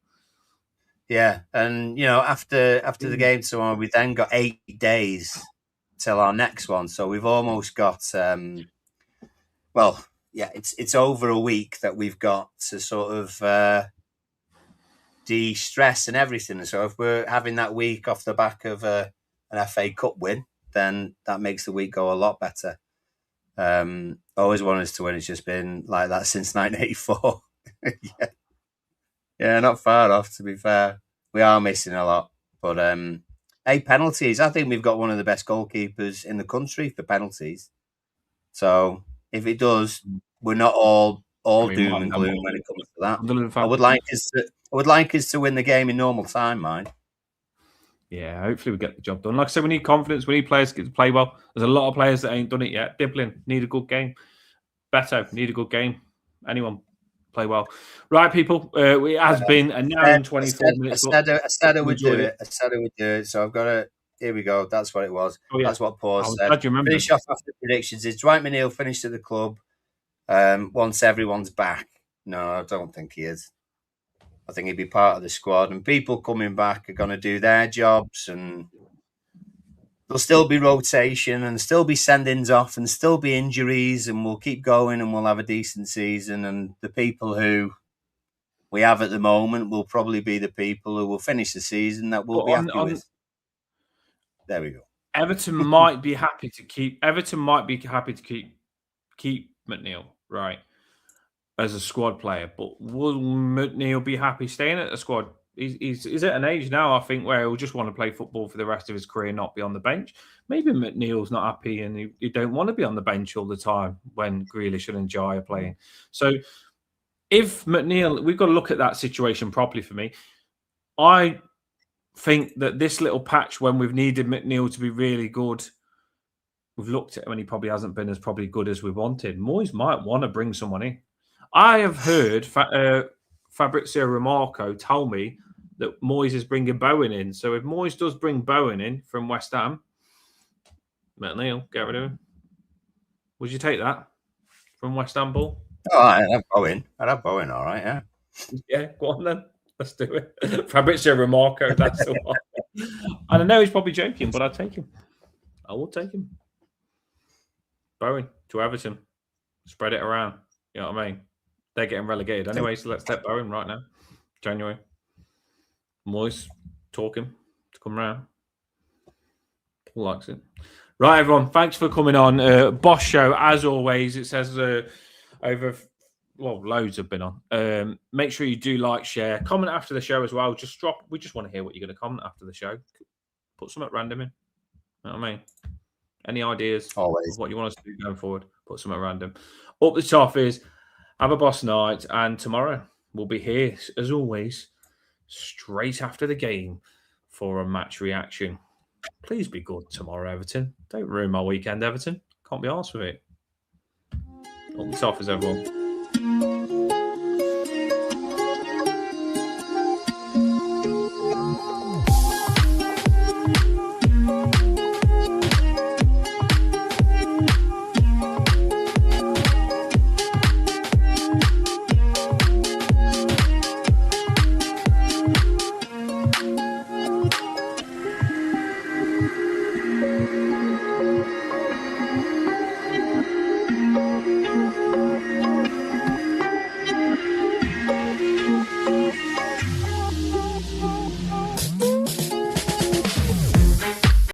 Yeah, and after the game tomorrow, we then got 8 days till our next one. So we've almost got it's over a week that we've got to sort of de-stress and everything. So if we're having that week off the back of an FA Cup win, then that makes the week go a lot better. Always wanted us to win. It's just been like that since 1984. Yeah, not far off, to be fair. We are missing a lot. But, penalties. I think we've got one of the best goalkeepers in the country for penalties. So, if it does, we're not all doom and gloom when it comes to that. I would like us to win the game in normal time, mind. Yeah, hopefully we get the job done. Like I said, we need confidence. We need players to play well. There's a lot of players that ain't done it yet. Diblin, need a good game. Beto, need a good game. Anyone play well. Right, people. It has been an hour and 24 minutes. I said I would do it. So I've got to. Here we go. That's what it was. Oh, yeah. That's what Paul said. Glad you remember. Finish off after predictions. Is Dwight McNeil finished at the club once everyone's back? No, I don't think he is. I think he'd be part of the squad, and people coming back are going to do their jobs, and there'll still be rotation and still be send-ins off and still be injuries, and we'll keep going and we'll have a decent season. And the people who we have at the moment will probably be the people who will finish the season that we'll be happy with. There we go. Everton might be happy to keep McNeil, right, as a squad player, but will McNeil be happy staying at the squad? He's at an age now, I think, where he'll just want to play football for the rest of his career, not be on the bench. Maybe McNeil's not happy and he don't want to be on the bench all the time when Grealish and Njai are playing. So if McNeil, we've got to look at that situation properly for me. I think that this little patch when we've needed McNeil to be really good, we've looked at him and he probably hasn't been as probably good as we wanted. Moyes might want to bring someone in. I have heard Fabrizio Romano tell me that Moyes is bringing Bowen in. So if Moyes does bring Bowen in from West Ham, McNeil, get rid of him. Would you take that from West Ham, Ball? Oh, I'd have Bowen. All right, yeah. Yeah, go on then. Let's do it. Fabrizio Romano, that's the one. And I know he's probably joking, but I'd take him. I will take him. Bowen to Everton. Spread it around. You know what I mean? They're getting relegated anyway, so let's take Bowen right now. January. Moyes talking to come round. Paul likes it. Right, everyone. Thanks for coming on. Boss Show, as always. It says loads have been on. Make sure you do like, share, comment after the show as well. We just want to hear what you're going to comment after the show. Put something random in. You know what I mean? Any ideas Always. of what you want us to do going forward? Put something random. Up the top is have a boss night, and tomorrow we'll be here, as always, straight after the game for a match reaction. Please be good tomorrow, Everton. Don't ruin my weekend, Everton. Can't be arsed with it. Up the top is everyone.